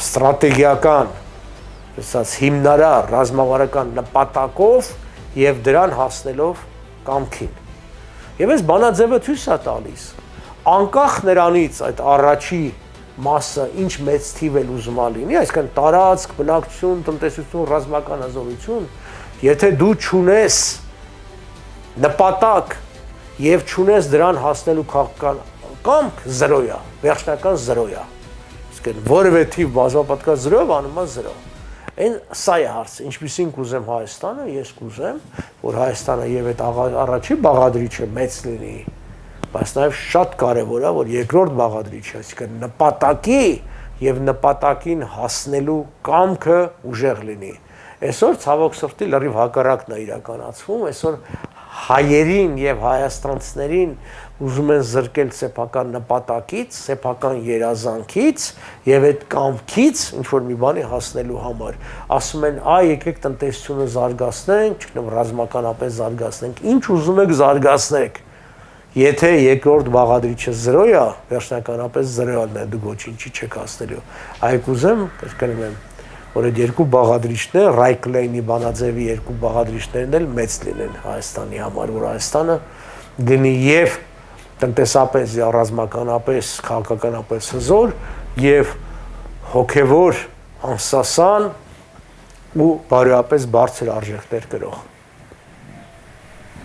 ստրատեգիական հիմնարար ռազմավարական նպատակով եւ դրան հասնելով կամքին։ Եվ այս բանաձևը ցույց է տալիս, անկախ նրանից այդ առաջի մասը ինչ մեծ թիվ էլ ուզում լինի, այսինքն տարածք, բնակչություն, տնտեսություն, ռազմական հզորություն, եթե դու չունես նպատակ եւ չունես դրան հասնելու քաղաքական կամք, 0 է, վերջնական 0 է։ Իսկեն որևէ թիվ բազմապատկած 0-ով անում է 0։ Այն սա է հարցը, ինչպեսին կուզեմ Հայաստանը, ես կուզեմ, որ Հայաստանը եւ այդ առաջի բաղադրիչը մեծ լինի, բայց նաեւ շատ կարեւոր է, որ երկրորդ բաղադրիչը, այսինքն նպատակի եւ նպատակին հասնելու կամքը ուժեղ լինի։ Այսօր ցավոք սրտի լրիվ հակառակն է իրականացվում, այսօր հայերին եւ հայաստանցիներին ուզում են զրկել սեփական նպատակից, սեփական երազանքից եւ այդ կամքից ինչ որ մի բանի հասնելու համար։ Ասում են՝ «Այ եկեք տնտեսությունը զարգացնենք, չգիտեմ, ռազմականապես զարգացնենք»։ Ինչ ուզում եք զարգացնեք։ Եթե երկրորդ բաղադրիչը 0 է, վերջնականապես 0-ն է, դուք ոչինչի չեք հասնելու։ Այ կուզեմ, կրկնում եմ, որ այդ երկու բաղադրիչները, Ռայ Կլեյնի բանաձևի երկու բաղադրիչներն էլ մեծ լինեն Հայաստանի համար, որ Հայաստանը գնի եւ տնտեսապես, ռազմականապես, քաղաքականապես հզոր եւ հոգեվոր, անսասան ու բարոյապես բարձր արժեքներ կրող։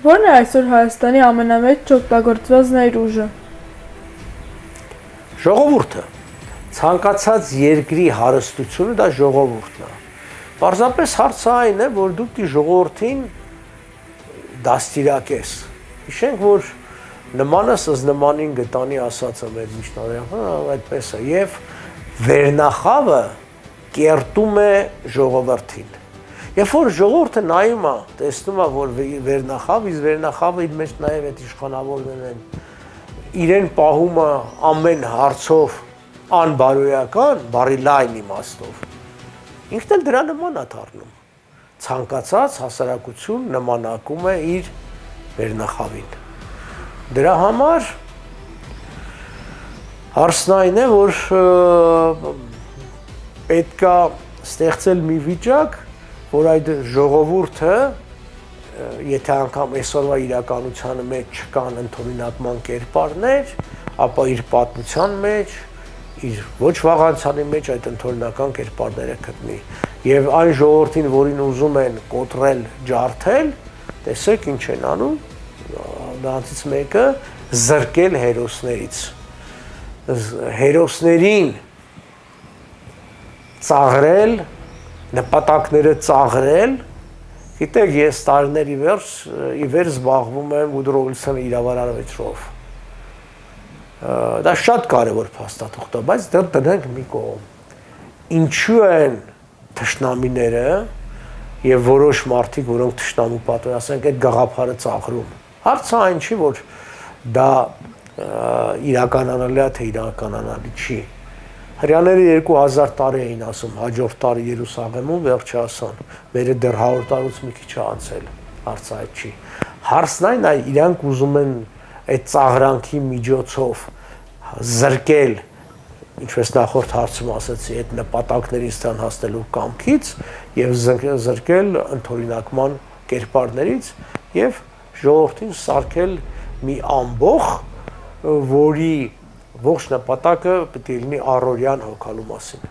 Ո՞րն է այսօր Հայաստանի ամենամեծ չօգտագործված ներուժը։ Ժողովուրդը։ Ցանկացած երկրի հարստությունը դա ժողովուրդն է։ Պարզապես հարցը այն է, որ դու դի ժողովրդին դաստիարակես։ Հիշենք, որ նմանս ըստ նմանին գտանի ասածը մեր միջնորդը, այդպես է, եւ վերնախավը կերտում է ժողովրդին։ Երբ որ ժողովուրդը նայում է, տեսնում է, որ վերնախավ, իսկ վերնախավը իր մեջ նաեւ այդ իշխանավորներն են, իրեն պահում է ամեն հարցով անբարոյական, բարի լայն իմաստով։ Ինքն էլ դրա նման է դառնում։ Ցանկացած հասարակություն նմանակում է իր վերնախավին։ Դրա համար հարցն այն է, որ պետք է ստեղծել մի վիճակ, որ այդ ժողովուրդը, եթե անգամ այսօրվա իրականության մեջ չկան ընդօրինակման կերպարներ, ապա իր պատմության մեջ, իր ոչ վաղանցանի մեջ այդ ընդօրինական կերպարները գտնի։ Եվ այն ժողովրդին, որին ուզում են կոտրել, ջարդել, տեսեք ինչ են անում, դրանցից մեկը զրկել հերոսներից։ Հերոսներին ծաղրել, նպատակները ծաղրել, գիտեք, ես տարիներ ի վեր զբաղվում եմ Woodrow Wilson-ի իրավարարվեցրով։ Դա շատ կարևոր փաստաթուղթ է, բայց դեռ դնենք մի կողմ։ Ինչու են թշնամիները եւ որոշ մարդիկ, որոնք թշնամու պատվեր, ասենք այդ գաղափարը ծաղրում։ Հարցը այն չի, որ դա իրականանալի է, թե իրականանալի չի։ Հрьяաները 2000 տարի էին ասում, հաջորդ տարի Երուսաղեմում վերջը ասան, մերը դեռ 100 տարուց մի քիչ անցել, հարցը այդ չի։ Հարցն այն է, իրանք ուզում են այդ ծաղրանքի միջոցով զրկել, ինչպես նախորդ հարցում ասացի, այդ նպատակներից տան հասնելու կամքից եւ զրկել ընդօրինակման կերպարներից եւ ժողովրդին սարքել մի ամբոխ, որի ողջ նպատակը պետք է լինի առօրյան հոգալու մասին։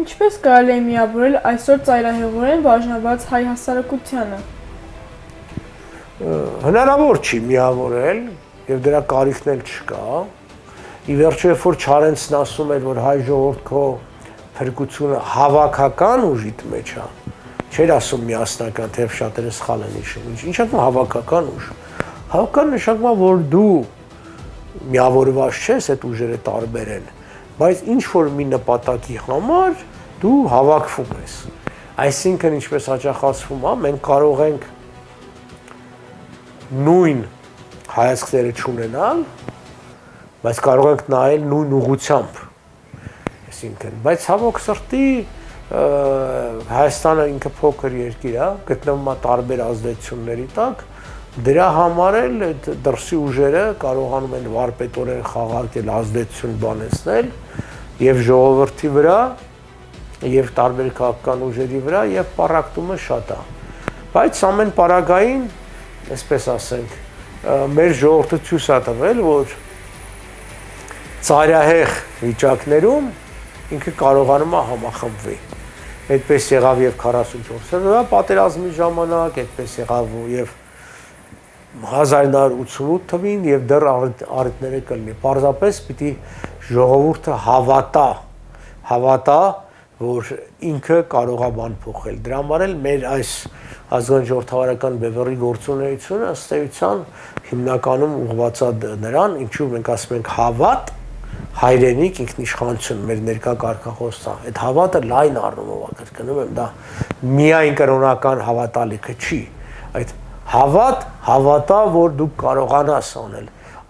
Ինչպես կարելի է միավորել այսօր ծայրահեղորեն բաժանված հայ հասարակությանը։ Հնարավոր չի միավորել եւ դրա կարիքն էլ չկա։ Ի վերջո, երբ որ Չարենցն ասում էր, որ հայ ժողովուրդ քո փրկությունը հավաքական ուժիդ մեջ է, չէր ասում միասնական, թե շատերը սխալ են հիշում։ Ինչ է հավաքական ուժ։ Հավաքական նշանակում է, որ դու միավորված չես այդ ուժերը տարբեր են, բայց ինչ որ մի նպատակի համար դու հավաքվում ես։ Այսինքն ինչպես հաճախ ասվում է, մենք կարող ենք նույն հայացքները չունենալ, բայց կարող ենք նայել նույն ուղղությամբ։ Այսինքն, բայց ցավոք սրտի Հայաստանը ինքը փոքր երկիր է, գտնվում է տարբեր ազդեցությունների տակ, դրա համար էլ այդ դրսի ուժերը կարողանում են վարպետորեն խաղարկել ազդեցություն բանեցնել եւ ժողովրդի վրա եւ տարբեր քաղաքական ուժերի վրա եւ պարակտումը շատ է։ Բայց ամեն պարագային, այսպես ասենք, մեր ժողովուրդը ցույց է տվել, որ ծայրահեղ վիճակներում ինքը կարողանում է համախմբվել։ Այդպես եղավ եւ 44 թվականի պատերազմի ժամանակ, այդպես եղավ եւ 1988 թվին եւ դեռ առիթները կլինի։ Պարզապես պիտի ժողովուրդը հավատա, որ ինքը կարող է բան փոխել։ Դրա համար էլ մեր այս ազգային ժողովրդավարական բևեռի գործունեությունը ըստ էության հիմնականում ուղղված է նրան, ինչու մենք ասում ենք հավատ, հայրենիք, ինքնիշխանություն, մեր ներկա կարգախոսը։ Այդ հավատը լայն առումով է, կրկնում եմ, դա միայն կրոնական հավատալիքը չի, այդ հավատա, որ դու կարողանաս անել։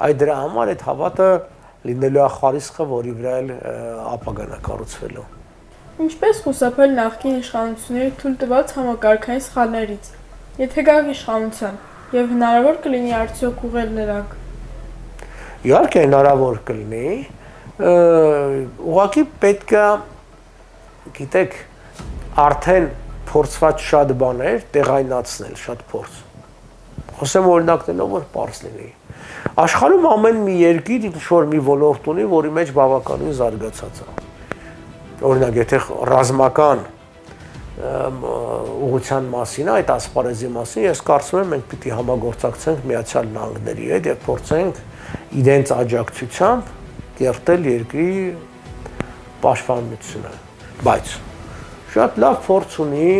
Այդ դրա համար այդ հավատը լինելու է խարիսխը, որի վրա էլ ապագան է կառուցվելու։ Ինչպես խուսափել նախկին իշխանությունների թույլ տված համակարգային սխալներից, եթե գաղ իշխանության, եւ հնարավոր կլինի արդյոք ուղղել նրանք։ Իհարկե հնարավոր կլինի, ուղղակի պետք է, գիտեք, արդեն փորձված շատ բաներ տեղայնացնել, շատ փորձ։ Խոսեմ օրինակներով, որ պարզ լինի։ Աշխարհում ամեն մի երկիր ինչ-որ մի ոլորտ ունի, որի մեջ բավականին զարգացած է։ Օրինակ, եթե ռազմական ուղղության մասին, այդ ասպարեզի մասին, ես կարծում եմ մենք պիտի համագործակցենք Միացյալ Նահանգների հետ եւ փորձենք իրենց աջակցությամբ կերտել երկրի պաշտպանությունը։ Բայց շատ լավ փորձ ունի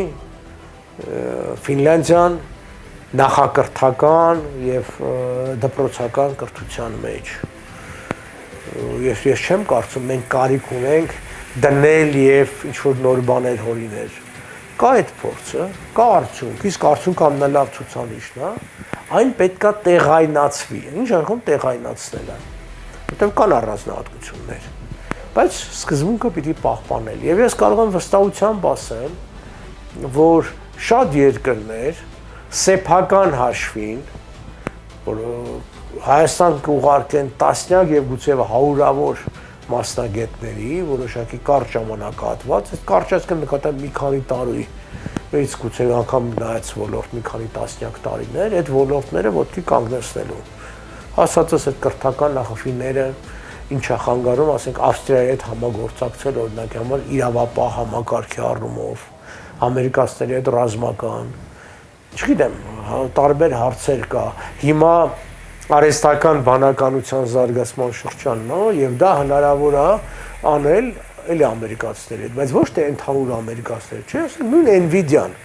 Ֆինլանդիան նախակրթական եւ դպրոցական կրթության մեջ։ Ես չեմ կարծում մենք կարիք ունենք դնել եւ ինչ-որ նոր բաներ հորինել։ Կա այդ փորձը, կա արդյունք, իսկ արդյունքը ամենալավ ցուցանիշն է, այն պետքա տեղայնացվի։ Ինչ անում տեղայնացնել է։ Որտեղ կան առանձնահատկություններ, բայց սկզբունքը պիտի պահպանել։ Եվ ես կարող եմ վստահությամբ ասել, որ շատ երկրներ սեփական հաշվին, որ Հայաստան կուղարկեն տասնյակ եւ գուցե հարյուրավոր մասնագետների, որոշակի կարճ ժամանակահատված, այդ կարճ այսքան նկատեմ մի քանի տարի, մեծ գուցե անգամ նայած ոլորտ մի քանի տասնյակ տարիներ, այդ ոլորտները ոտքի կանգնեցնելու։ Ասածս այդ կրթական նախագծները ինչ է խանգարում, ասենք Ավստրիայի հետ համագործակցել օրինակի համար իրավապահ համակարգի առումով, ամերիկացիների հետ ռազմական, չգիտեմ, տարբեր հարցեր կա։ Հիմա արհեստական բանականության զարգացման շրջանն է եւ դա հնարավոր է անել էլի ամերիկացիների հետ, բայց ոչ թե ընդհանուր ամերիկացիների, չէ, ասենք նույն Nvidia-ն,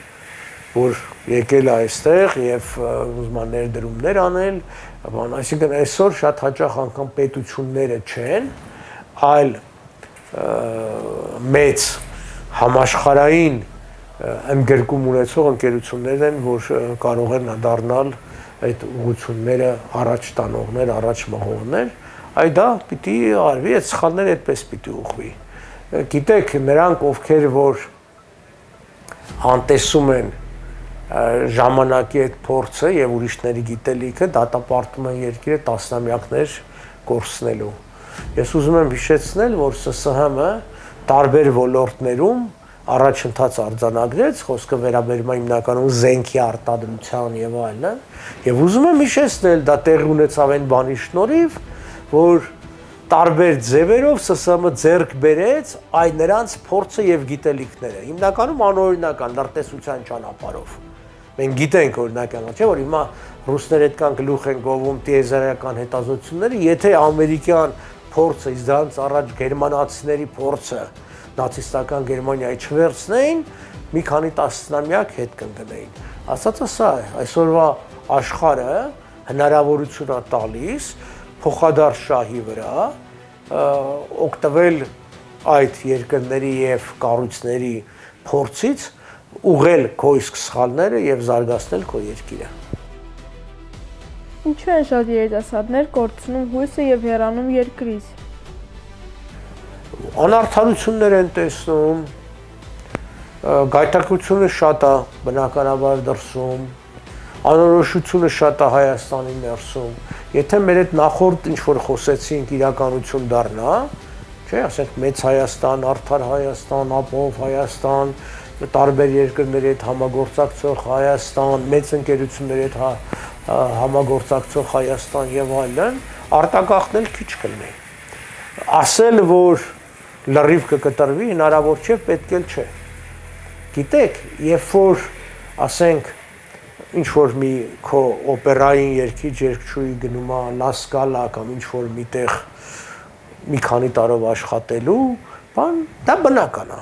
որ եկել է այստեղ եւ ուզում է ներդրումներ անել, բան, այսինքն այսօր շատ հաճախ անգամ պետությունները չեն, այլ մեծ համաշխարհային ընդգրկում ունեցող ընկերություններ են, որ կարող են դառնալ այդ ուղղությունները առաջ տանողներ, առաջ մղողներ, այ դա պիտի արվի, այդ սխալները այդպես պիտի ուղղվի։ Գիտեք, նրանք, ովքեր որ անտեսում են ժամանակի այդ փորձը եւ ուրիշների գիտելիքը, դատապարտում են երկիրը տասնամյակներ կորցնելու։ Ես ուզում եմ հիշեցնել, որ ՍՍՀՄ-ը տարբեր ոլորտներում առաջընթաց արձանագրեց, խոսքը վերաբերում է հիմնականում զենքի արտադրության եւ այլն, եւ ուզում եմ հիշեցնել, դա տեղի ունեցավ այն բանի շնորհիվ, որ տարբեր ձևերով ՍՍՀՄ ձեռք բերեց այ նրանց փորձը եւ գիտելիքները, հիմնականում անօրինական լրտեսության ճանապարհով։ Մենք գիտենք օրինական, չէ՞ որ հիմա ռուսները այդքան գլուխ են գովում տիեզերական հետազոտությունները, եթե ամերիկյան փորձը, իսկ դրանց առաջ գերմանացիների փորձը նացիստական Գերմանիայի չվերցնեին, մի քանի տասնամյակ հետ կընկնեին։ Ասածը սա է, այսօրվա աշխարհը հնարավորություն է տալիս փոխադարձ շահի վրա օգտվել այդ երկրների եւ կառույցների փորձից ուղղել քո իսկ սխալները եւ զարգացնել քո երկիրը։ Ինչու են շատ երիտասարդներ կորցնում հույսը եւ հեռանում երկրից։ Անարդարություններ են տեսնում, գայթակղությունը շատ է բնականաբար դրսում, անորոշությունը շատ է Հայաստանի ներսում։ Եթե մեր այդ նախորդ ինչ որ խոսեցինք իրականություն դառնա, չէ, ասենք մեծ Հայաստան, արդար Հայաստան, ապահով Հայաստան, տարբեր երկրների հետ համագործակցող Հայաստան, մեծ ընկերությունների հետ համագործակցող Հայաստան եւ այլն, արտագաղթնել քիչ կլինի։ Ասել, որ լրիվ կկտրվի, հնարավոր չէ, պետք էլ չէ։ Գիտեք, երբ որ ասենք ինչ որ մի քո օպերային երգիչ երգչուհի գնում է Լա Սկալա կամ ինչ որ միտեղ մի քանի տարով աշխատելու, բան դա բնական է։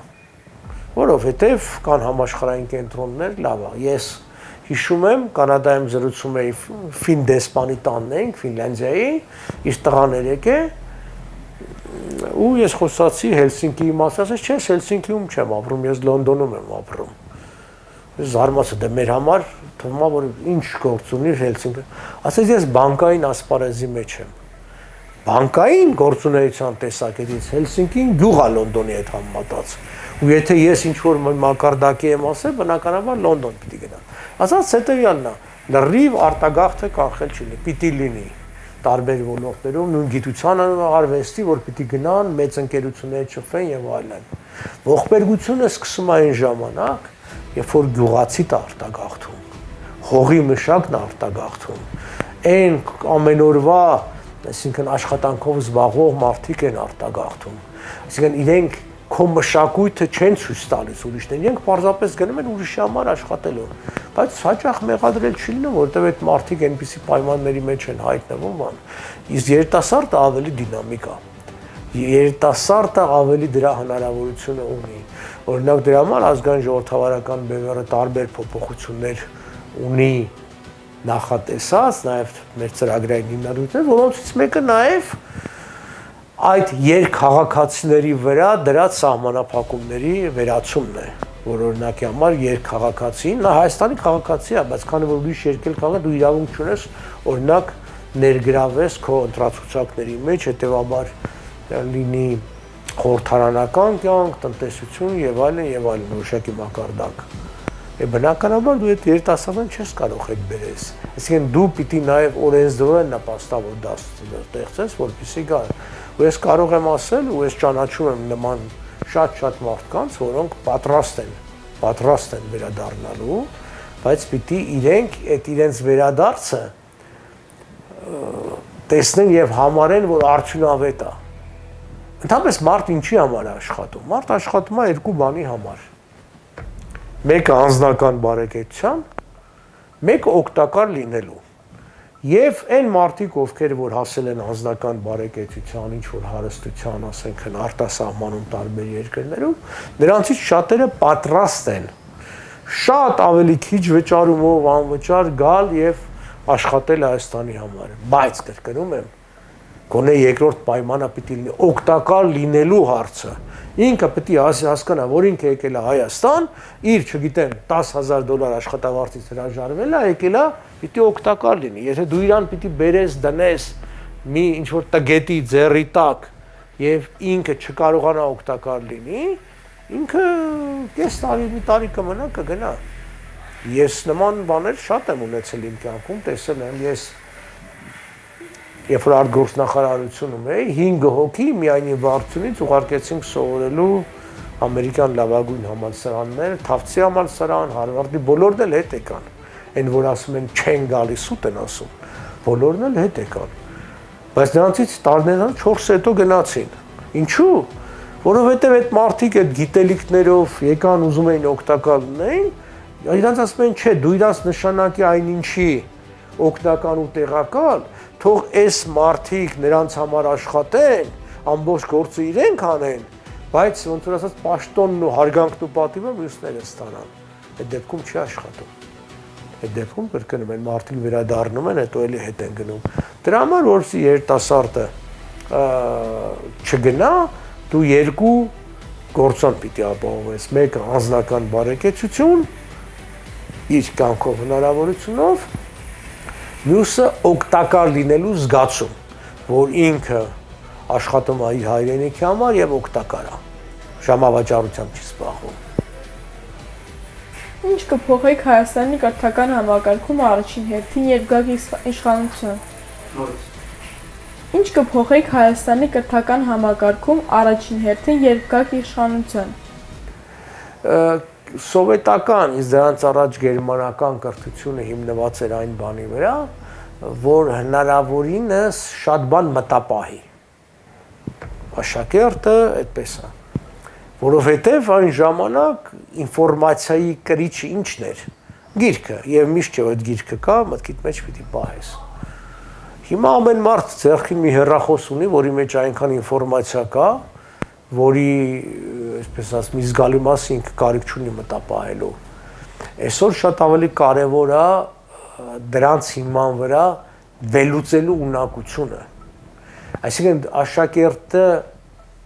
Որովհետև կան համաշխարհային կենտրոններ, լավ է։ Ես հիշում եմ, Կանադայում զրուցում էի ֆին դեսպանի տանն էինք, Ֆինլանդիայի, իր տղաներ եկե ու ես խոսացի Հելսինկիի մասին, ասես չէ, Հելսինկիում չեմ ապրում, ես Լոնդոնում եմ ապրում։ Զարմացա, դե մեր համար թվում է, որ ինչ գործ ունի Հելսինկի։ Ասես ես բանկային ասպարեզի մեջ եմ։ Բանկային գործունեության տեսակետից Հելսինկին գյուղ է Լոնդոնի հետ համեմատած։ Ու եթե ես ինչ որ մակարդակի եմ ասել, բնականաբար Լոնդոն պիտի գնամ։ Ասած հետեւյալն է, լրիվ արտագաղթը կանխել չլինի, պիտի լինի տարբեր ոլորտներում, նույն գիտության արվեստի, որ պիտի գնան, մեծ ընկերություններ չփեն եւ այլն։ Ողբերգությունը սկսում է այն ժամանակ, երբ որ գյուղացիտ արտագաղթում, հողի մշակն արտագաղթում, այն ամեն օրվա, այսինքն աշխատանքով զբաղվող մարդիկ են արտագաղթում։ Այսինքն իրենք քո մշակույթը չեն ցույց տալիս ուրիշներին, իրենք պարզապես գնում են ուրիշի համար աշխատելու։ Բայց հաճախ մեղադրել չի լինում, որովհետև այդ մարդիկ այնպիսի պայմանների մեջ են հայտնվում, բան։ Իսկ երիտասարդը ավելի դինամիկ է։ Երիտասարդը ավելի դրա հնարավորությունը ունի։ Օրինակ դրա համար ազգային ժողովրդավարական բևեռը տարբեր փոփոխություններ ունի նախատեսած, նաև մեր ծրագրային հիմնադրույթներ, որոնցից մեկը նաև այդ երկքաղաքացիների վրա դրած սահմանափակումների վերացումն է, որ օրինակի համար երկքաղաքացին, նա Հայաստանի քաղաքացի է, բայց քանի որ ուրիշ երկրի քաղաք դու իրավունք չունես, օրինակ ներգրավես քո ընտրացուցակների մեջ, հետեւաբար լինի խորհրդարանական կյանք, տնտեսություն եւ այլն որոշակի մակարդակ։ Բնականաբար դու այդ երիտասարդին չես կարող հետ բերես։ Այսինքն դու պիտի նաև օրենսդրորեն նպաստավոր դա ստեղծես, որպեսզի գա։ Ու ես կարող եմ ասել, ու ես ճանաչում եմ նման շատ մարդկանց, որոնք պատրաստ են վերադառնալու, բայց պիտի իրենք այդ իրենց վերադարձը տեսնեն եւ համարեն, որ արդյունավետ է։ Ընդհանրապես մարդ ինչի համար է աշխատում։ Մարդ աշխատում է երկու բանի համար։ Մեկը անձնական բարեկեցության, մեկը օգտակար լինելու։ Եվ այն մարդիկ, ովքեր որ հասել են անձնական բարեկեցության, ինչ որ հարստության, ասենք, արտասահմանում տարբեր երկրներում, նրանցից շատերը պատրաստ են շատ ավելի քիչ վճարումով անվճար գալ եւ աշխատել Հայաստանի համար։ Բայց կրկնում եմ, գոնե երկրորդ պայմանը պիտի լինի օգտակար լինելու հարցը։ Ինքը պիտի հասկանա, որ ինքը եկել է Հայաստան, իր, չգիտեմ, $10,000 աշխատավարձից հրաժարվել է, եկել է, պիտի օգտակար լինի։ Եթե դու իրան պիտի բերես, դնես մի ինչ-որ տգետի ձեռի տակ եւ ինքը չկարողանա օգտակար լինի, ինքը կես տարի, մի տարի կմնա, կգնա։ Ես նման բաներ շատ եմ ունեցել իմ կյանքում, տեսել եմ, ես երբ որ արտգործնախարարությունում էի, 5 հոգի միայն վարչությունից ուղարկեցինք սովորելու ամերիկյան լավագույն համալսարաններ, Թավցի համալսարան, Հարվարդի, բոլորն էլ հետ եկան։ Այն որ ասում են չեն գալիս, ուտ են ասում, բոլորն էլ հետ եկան։ Բայց նրանցից տարիներն 4 հետո գնացին։ Ինչու՞։ Որովհետև այդ մարդիկ այդ գիտելիքներով եկան ուզում էին օգտակար լինեին, իրանց ասում են, չէ, դու իրանց նշանակի այնինչի օգնական ու տեղակալ, թող այս մարդիկ նրանց համար աշխատեն, ամբողջ գործը իրենք անեն, բայց ոնց որ ասած պաշտոնն ու հարգանքն ու պատիվը մյուսները ստանան։ Այդ դեպքում չի աշխատում։ Այդ դեպքում կրկնում են մարդիկ վերադառնում են, հետո էլի հետ են գնում։ Դրա համար որսի երիտասարդը չգնա, դու երկու գործոն պիտի ապահովես, մեկը անձնական բարեկեցություն, իր կյանքով հնարավորությունով, մյուսը օգտակար լինելու զգացում, որ ինքը աշխատում է իր հայրենիքի համար եւ օգտակար է, ժամավաճառությամբ չի զբաղվում։ Ինչ կփոխեք Հայաստանի կրթական համակարգում առաջին հերթին, երբ գաք իշխանություն։ Ինչ կփոխեք Հայաստանի կրթական համակարգում առաջին հերթին, երբ գաք իշխանություն։ Սովետական, իսկ դրանց առաջ գերմանական կրթությունը հիմնված էր այն բանի վրա, որ հնարավորինս շատ բան մտապահի։ Աշակերտը այդպես է։ Որովհետև այն ժամանակ ինֆորմացիայի կրիչը ինչն էր։ Գիրքը, եւ միշտ չէ այդ գիրքը կա, մտքիդ մեջ պիտի պահես։ Հիմա ամեն մարդ ձեռքին մի հեռախոս ունի, որի մեջ այնքան ինֆորմացիա կա, որի, այսպես ասած, մի զգալի մասը ինքը կարիք չունի մտապահելու։ Այսօր շատ ավելի կարևոր է դրանց հիման վրա վերլուծելու ունակությունը։ Այսինքն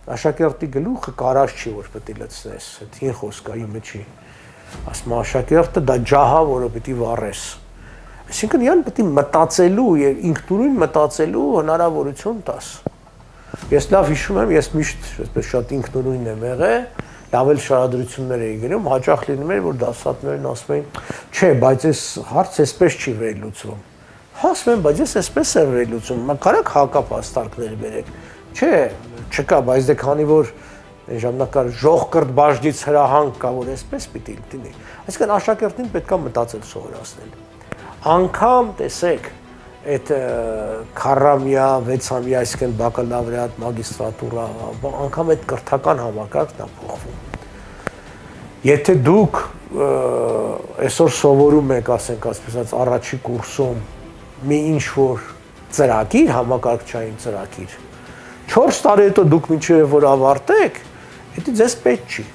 աշակերտի գլուխը կարած չի, որ պետք է լցնես, այդ հին խոսքա իմ մեջի։ Ասում աշակերտը դա ջահա, որը պետք է վառես։ Այսինքն իրան պետք է մտածելու եւ ինքնուրույն մտածելու հնարավորություն տաս։ Ես լավ հիշում եմ, ես միշտ այսպես շատ ինքնուրույն եմ եղել, լավ էլ շարադրություններ էի գրում, հաճախ լինում էր, որ դասատներն ասում էին, չէ, բայց այս հարցը այսպես չի վերլուծվում։ Ասում եմ, բայց ես այսպես եմ վերլուծում, կարեք հակապաստարկներ բերեք։ Չէ, չկա, բայց դե քանի որ այն ժամանակար ժողկրտ բաժնից հրահանգ կա, որ այսպես պիտի լինի։ Այսինքն աշակերտին պետք է մտածել սովորացնել։ Անգամ տեսեք, այդ 4-ամյա, 6-ամյա, այսինքն բակալավրիատ, մագիստրատուրա, անգամ այդ կրթական համակարգն է փոխվում։ Եթե դուք այսօր սովորում եք, ասենք, ասես առաջի կուրսում մի ինչ-որ ծրագիր, համակարգչային ծրագիր, 4 տարի հետո դուք մինչև որ ավարտեք, դա ձեզ պետք չի։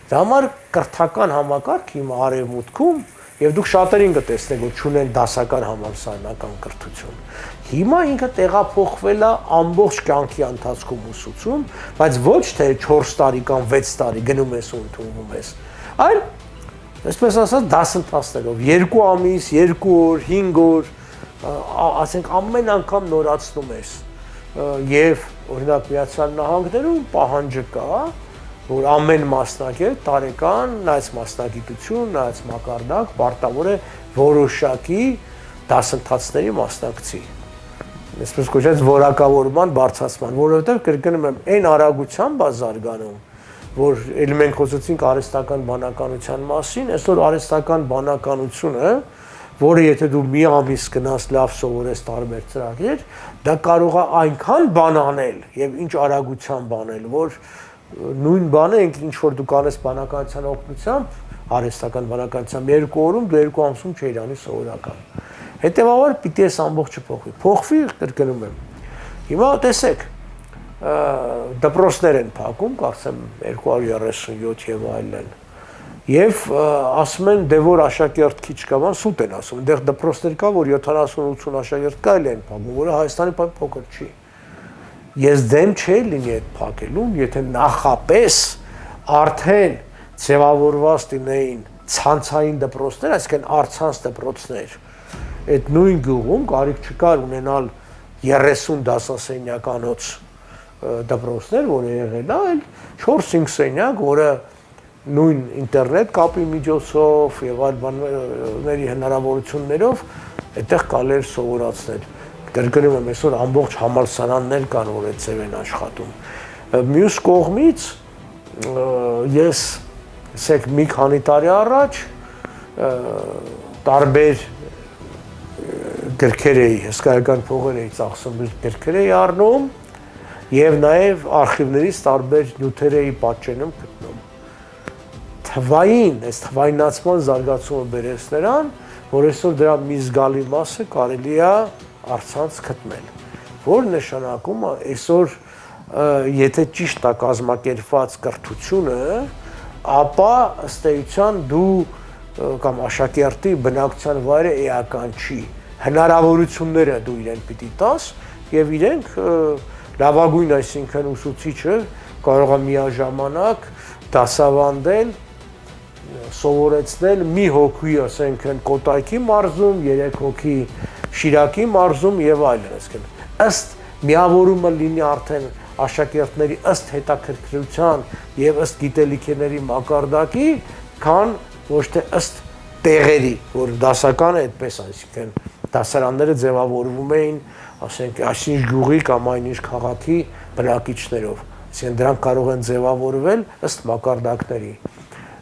Դա համար կրթական համակարգ հիմա արևմուտքում եւ դուք շատերին կտեսնեք, որ չունեն դասական համալսարանական կրթություն։ Հիմա ինքը տեղափոխվել է ամբողջ կյանքի ընթացքում ուսուցում, բայց ոչ թե 4 տարի կամ 6 տարի գնում ես ու ընդունվում ես, այլ այսպես ասած դասընթացներով 2 ամիս, 2 օր, 5 օր, ասենք ամեն անգամ նորացնում ես։ Եվ օրինակ Միացյալ Նահանգներում պահանջը կա, որ ամեն մասնագետ տարեկան նայած մասնագիտություն, նայած մակարդակ պարտավոր է որոշակի դասընթացների մասնակցի։ Այսպես կոչված որակավորման բարձրացման, որովհետև կրկնում եմ, այն արագությամբ է զարգանում, որ ել մենք խոսեցինք արհեստական բանականության մասին, այսօր արհեստական բանականությունը, որը եթե դու մի ամիս գնաս լավ սովորես տարբեր ծրագրեր, դա կարող է այնքան բան անել եւ ինչ արագությամբ անել, որ նույն բանը ինչ որ դու կանես բանականության օգնությամբ, արհեստական բանականությամբ 2 օրում դու 2 ամսում չէիր անի սովորական։ Հետևաբար պիտի այս ամբողջը փոխվի։ Փոխվի, կրկնում եմ։ Հիմա տեսեք, դպրոցներ են փակում, կարծեմ 237 եւ այլն։ Եվ ասում են դե որ աշակերտ քիչ կա, բան սուտ են ասում։ Այնտեղ դպրոցներ կա, որ 70-80 աշակերտ կա էլ են փակում, որը Հայաստանի փոքր չի։ Ես դեմ չէի լինի այդ փակելուն, եթե նախապես արդեն ձևավորված լինեին ցանցային դպրոցներ, այսինքն առցանց դպրոցներ։ Այդ նույն գյուղում կարիք չկար ունենալ 30 դասասենյականոց դպրոցներ, որը եղել է, այլ 4-5 սենյակ, որը նույն ինտերնետ կապի միջոցով եւ այլ բաների հնարավորություններով այդտեղ կարելի էր սովորացնել։ Կրկնում եմ, այսօր ամբողջ համալսարաններ կան, որ այդ ձև են աշխատում։ Մյուս կողմից ես ասեք մի քանի տարի առաջ տարբեր գրքեր էի, հսկայական փողեր էի ծախսում, գրքեր էի առնում եւ նաեւ արխիվներից տարբեր նյութեր էի պատճենում գտնում։ Թվային, այս թվայնացման զարգացումը բերեց նրան, որ այսօր դրա մի զգալի մասը կարելի է առցանց գտնել, որ նշանակում է այսօր եթե ճիշտ է կազմակերպված կրթությունը, ապա ըստ էության դու կամ աշակերտի բնակության վայրը էական չի, հնարավորությունները դու իրեն պիտի տաս եւ իրենք լավագույն, այսինքն ուսուցիչը կարող է միաժամանակ դասավանդել, սովորեցնել մի հոգի, ասենք Կոտայքի մարզում, 3 հոգի Շիրակի մարզում եւ այլն, այսինքն ըստ միավորումը լինի արդեն աշակերտների ըստ հետաքրքրության եւ ըստ գիտելիքների մակարդակի, քան ոչ թե ըստ տեղերի, որ դասական է այդպես, այսինքն դասարանները ձևավորվում էին, ասենք, այսինչ գյուղի կամ այնինչ քաղաքի բնակիչներով, այսինքն դրանք կարող են ձևավորվել ըստ մակարդակների։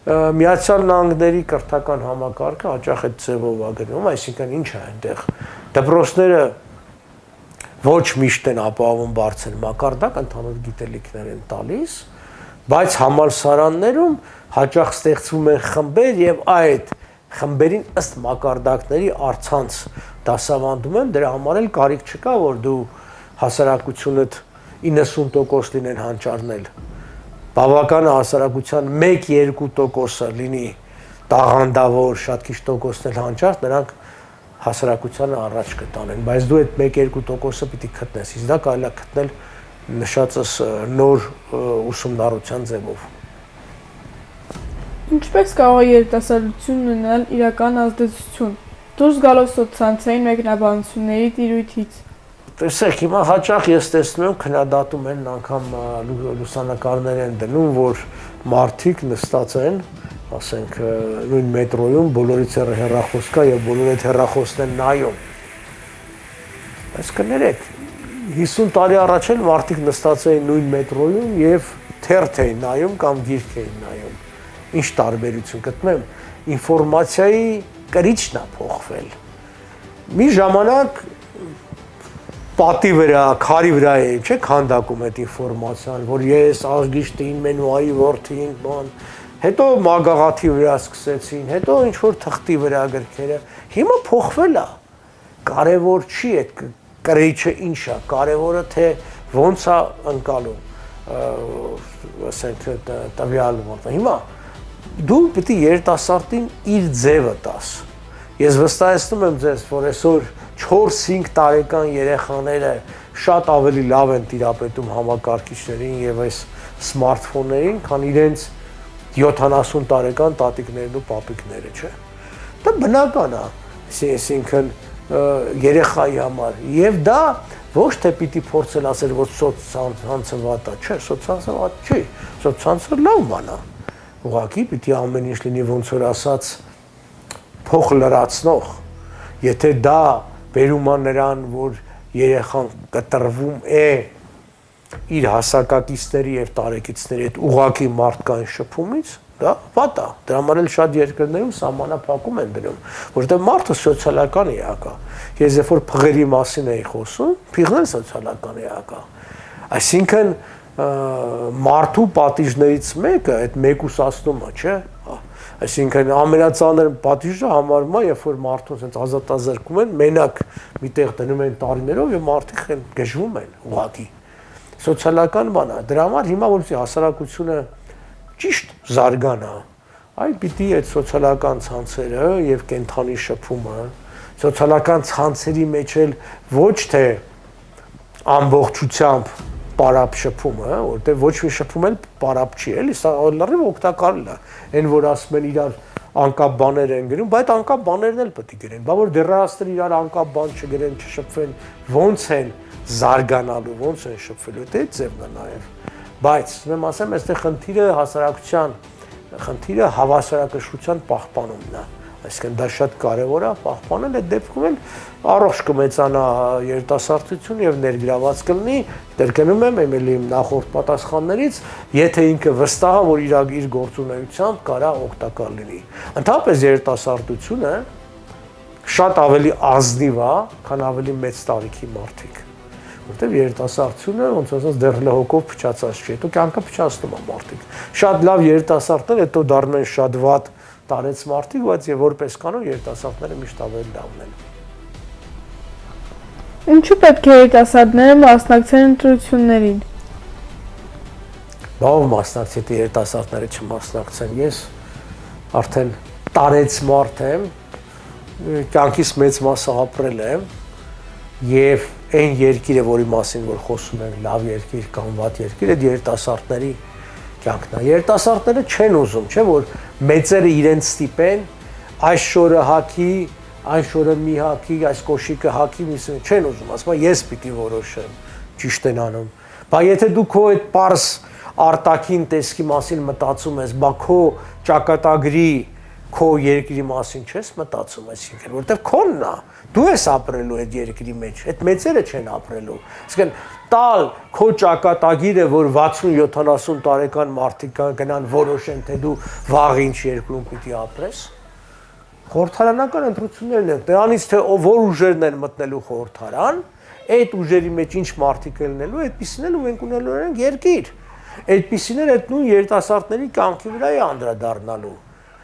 Միացյալ Նահանգների կրթական համակարգը հաճախ այդ ձևով է գնում, այսինքն ինչ է այնտեղ։ Դպրոցները ոչ միշտ են ապահովում բարձր մակարդակ, ընդհանուր գիտելիքներ են տալիս, բայց համալսարաններում հաճախ ստեղծվում են խմբեր եւ այդ խմբերին ըստ մակարդակների առցանց դասավանդում են, դրա համար էլ կարիք չկա, որ դու հասարակությունդ 90% լինեն հանճարնել։ Բավական է հասարակության 1-2%-ը լինի տաղանդավոր, շատ քիչ տոկոսն էլ հանճարդ, նրանք հասարակությանը առաջ կտանեն, բայց դու այդ 1-2%-ը պիտի գտնես, իսկ դա կարելի է գտնել նշածս նոր ուսումնառության ձևով։ Ինչպես կարող է երիտասարդությունն ունենալ իրական ազդեցություն, դուրս գալով սոցցանցային մեկնաբանությունների տիրույթից։ Տեսեք, հիմա հաճախ ես տեսնում եմ քննադատում են անգամ լուսանկարներ են դնում, որ մարդիկ նստած են, ասենք, նույն մետրոյում, բոլորից հեռախոս կա եւ բոլորը այդ հեռախոսն են նայում։ Բայց կներեք, 50 տարի առաջ էլ մարդիկ նստած էին նույն մետրոյում եւ թերթ էին նայում կամ գիրք էին նայում։ Ինչ տարբերություն գտնեմ, ինֆորմացիայի կրիչն է փոխվել։ Մի ժամանակ պատի վրա, քարի վրա է, չէ՞, քանդակում այդ ինֆորմացիան, որ ես ազգիստին, մենուայի որդին, բան, հետո մագաղաթի վրա սկսեցին, հետո ինչ որ թղթի վրա գրքերը, հիմա փոխվել է։ Կարևոր չի այդ կրիչը ինչ է, կարևորը թե ոնց է ընկալում, ասենք տվյալ որտեղ։ Հիմա դու պիտի երիտասարդին իր ձևը տաս։ Ես վստահեցնում եմ ձեզ, որ այսօր 4-5 տարեկան երեխաները շատ ավելի լավ են տիրապետում համակարգիչներին եւ այս սմարթֆոններին, քան իրենց 70 տարեկան տատիկներն ու պապիկները, չէ՞։ Դա բնական է, այսինքն երեխայի համար, եւ դա ոչ թե պիտի փորձել ասել, որ սոցցանցը վատ է, չէ, սոցցանցը վատ չի, սոցցանցը լավ բան է։ Ուղղակի պիտի ամեն ինչ լինի ոնց որ ասած փոխ լրացնող։ Եթե դա բերում է նրան, որ երեխան կտրվում է իր հասակակիցների եւ տարեկիցների հետ ուղղակի մարդկային շփումից, դա վատ է։ Դրա համար էլ շատ երկրներում սահմանափակում են դնում, որովհետեւ մարդը սոցիալական էակ է։ Ես երբ որ փղերի մասին էի խոսում, փիղն էլ սոցիալական էակ է։ Այսինքն մարդու պատիժներից մեկը այդ մեկուսացնումը, չէ՞։ Այսինքն ամենածանր պատիժը համարվում է, երբ որ մարդուն sense ազատազրկում են, մենակ միտեղ դնում են տարիներով եւ մարդիկ գժվում են ուղղակի։ Սոցիալական բան է։ Դրա համար հիմա որպեսզի հասարակությունը ճիշտ զարգանա, Այլ պիտի այդ սոցիալական ցանցերը եւ կենթանի շփումը, սոցիալական ցանցերի մեջ էլ ոչ թե ամբողջությամբ պարապ շփումը, որտեղ ոչ մի շփում էլ պարապ չի, էլի, սա լրիվ օգտակար է, այն որ ասում են իրար անկապ բաներ են գրում, բայց անկապ բաներն էլ պետք է գրեն, բա որ դեռահասներ իրար անկապ բան չգրեն, չշփվեն, ոնց են զարգանալու, ոնց են շփվելու, դա ձևն է նաեւ։ Բայց ուսում ասեմ, այստեղ խնդիրը հասարակության, խնդիրը հավասարակշռության պահպանումն է։ Այսինքն դա շատ կարևոր է պահպանել, այդ դեպքում էլ առողջ կմեծանա երիտասարդությունը եւ ներգրաված կլինի, դերկնում եմ եմելի նախորդ պատասխաններից, եթե ինքը վստահ է, որ իր գործունեությամբ կարա օգտակար լինի։ Ընդհանրապես երիտասարդությունը շատ ավելի ազնիվ է, քան ավելի մեծ տարիքի մարդիկ։ Որտեւ երիտասարդությունը ոնց ասած դեռ լհոկով փչացած չի, հետո կյանքը փչացնում է մարդիկ։ Շատ լավ երիտասարդներ հետո դառնում են շատ վատ տարեց մարդիկ, բայց եւ որպես կանոն երիտասարդները միշտ ավելի լավն են։ Ինչու պետք է երիտասարդները մասնակցեն ընտրություններին։ Ով մասնակցի, եթե երիտասարդները չմասնակցեն։ Ես արդեն տարեց մարդ եմ, կյանքիս մեծ մասը ապրել եմ եւ այն երկիրը, որի մասին որ խոսում ենք, լավ երկիր կամ վատ երկիր, այդ երիտասարդների կյանքն է։ Երիտասարդները չեն ուզում, չէ՞ որ մեծերը իրենց ստիպեն, այս շորը հակի, այն շորը մի հակի, այս կոշիկը հակի, միսը չեն ուզում, ասում են ես պիտի որոշեմ, ճիշտ են անում։ Բայց եթե դու քո այդ պարզ արտաքին տեսքի մասին մտածում ես, բա քո ճակատագրի քո երկրի մասին չես մտածում, այսինքն, որտեվ քոնն է, դու ես ապրելու այդ երկրի մեջ, այդ մեծերը չեն ապրելու։ Այսինքն, տալ քո ճակատագիրը, որ 60-70 տարեկան մարդիկ գնան որոշեն, թե դու վաղ ինչ երկրում պիտի ապրես։ Խորհրդարանական ընտրություններն են, դրանից թե որ ուժերն են մտնելու խորհրդարան, այդ ուժերի մեջ ինչ մարդիկ են լինելու, այդպիսին էլ մենք ունենալու ենք երկիր։ Այդպիսին էլ այդ նույն երիտասարդների կյանքի վրա է անդրադառնալու։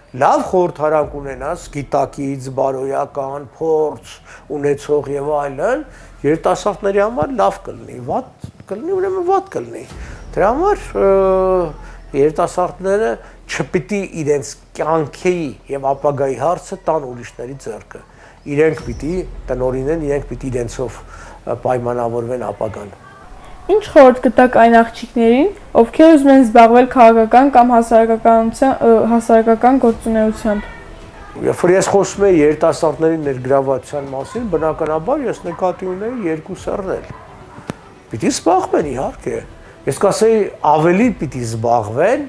Լավ խորհրդարան կունենաս, գիտակից, բարոյական, փորձ ունեցող եւ այլն, երիտասարդների համար լավ կլինի, վատ կլինի, ուրեմն վատ կլինի։ Դրա համար երիտասարդները չպիտի իրենց կյանքի եւ ապագայի հարցը տան ուրիշների ձեռքը։ Իրենք պիտի տնօրինեն, իրենք պիտի իրենցով պայմանավորվեն ապագան։ Ինչ խորհուրդ կտաք այն աղջիկներին, ովքեր ուզում են զբաղվել քաղաքական կամ հասարակական գործունեությամբ։ Երբ որ ես խոսում եմ երիտասարդների ներգրավվածության մասին, բնականաբար ես նկատի ունեի երկու սեռներ։ Պիտի զբաղվեն իհարկե։ Ես կասեի ավելի պիտի զբաղվեն,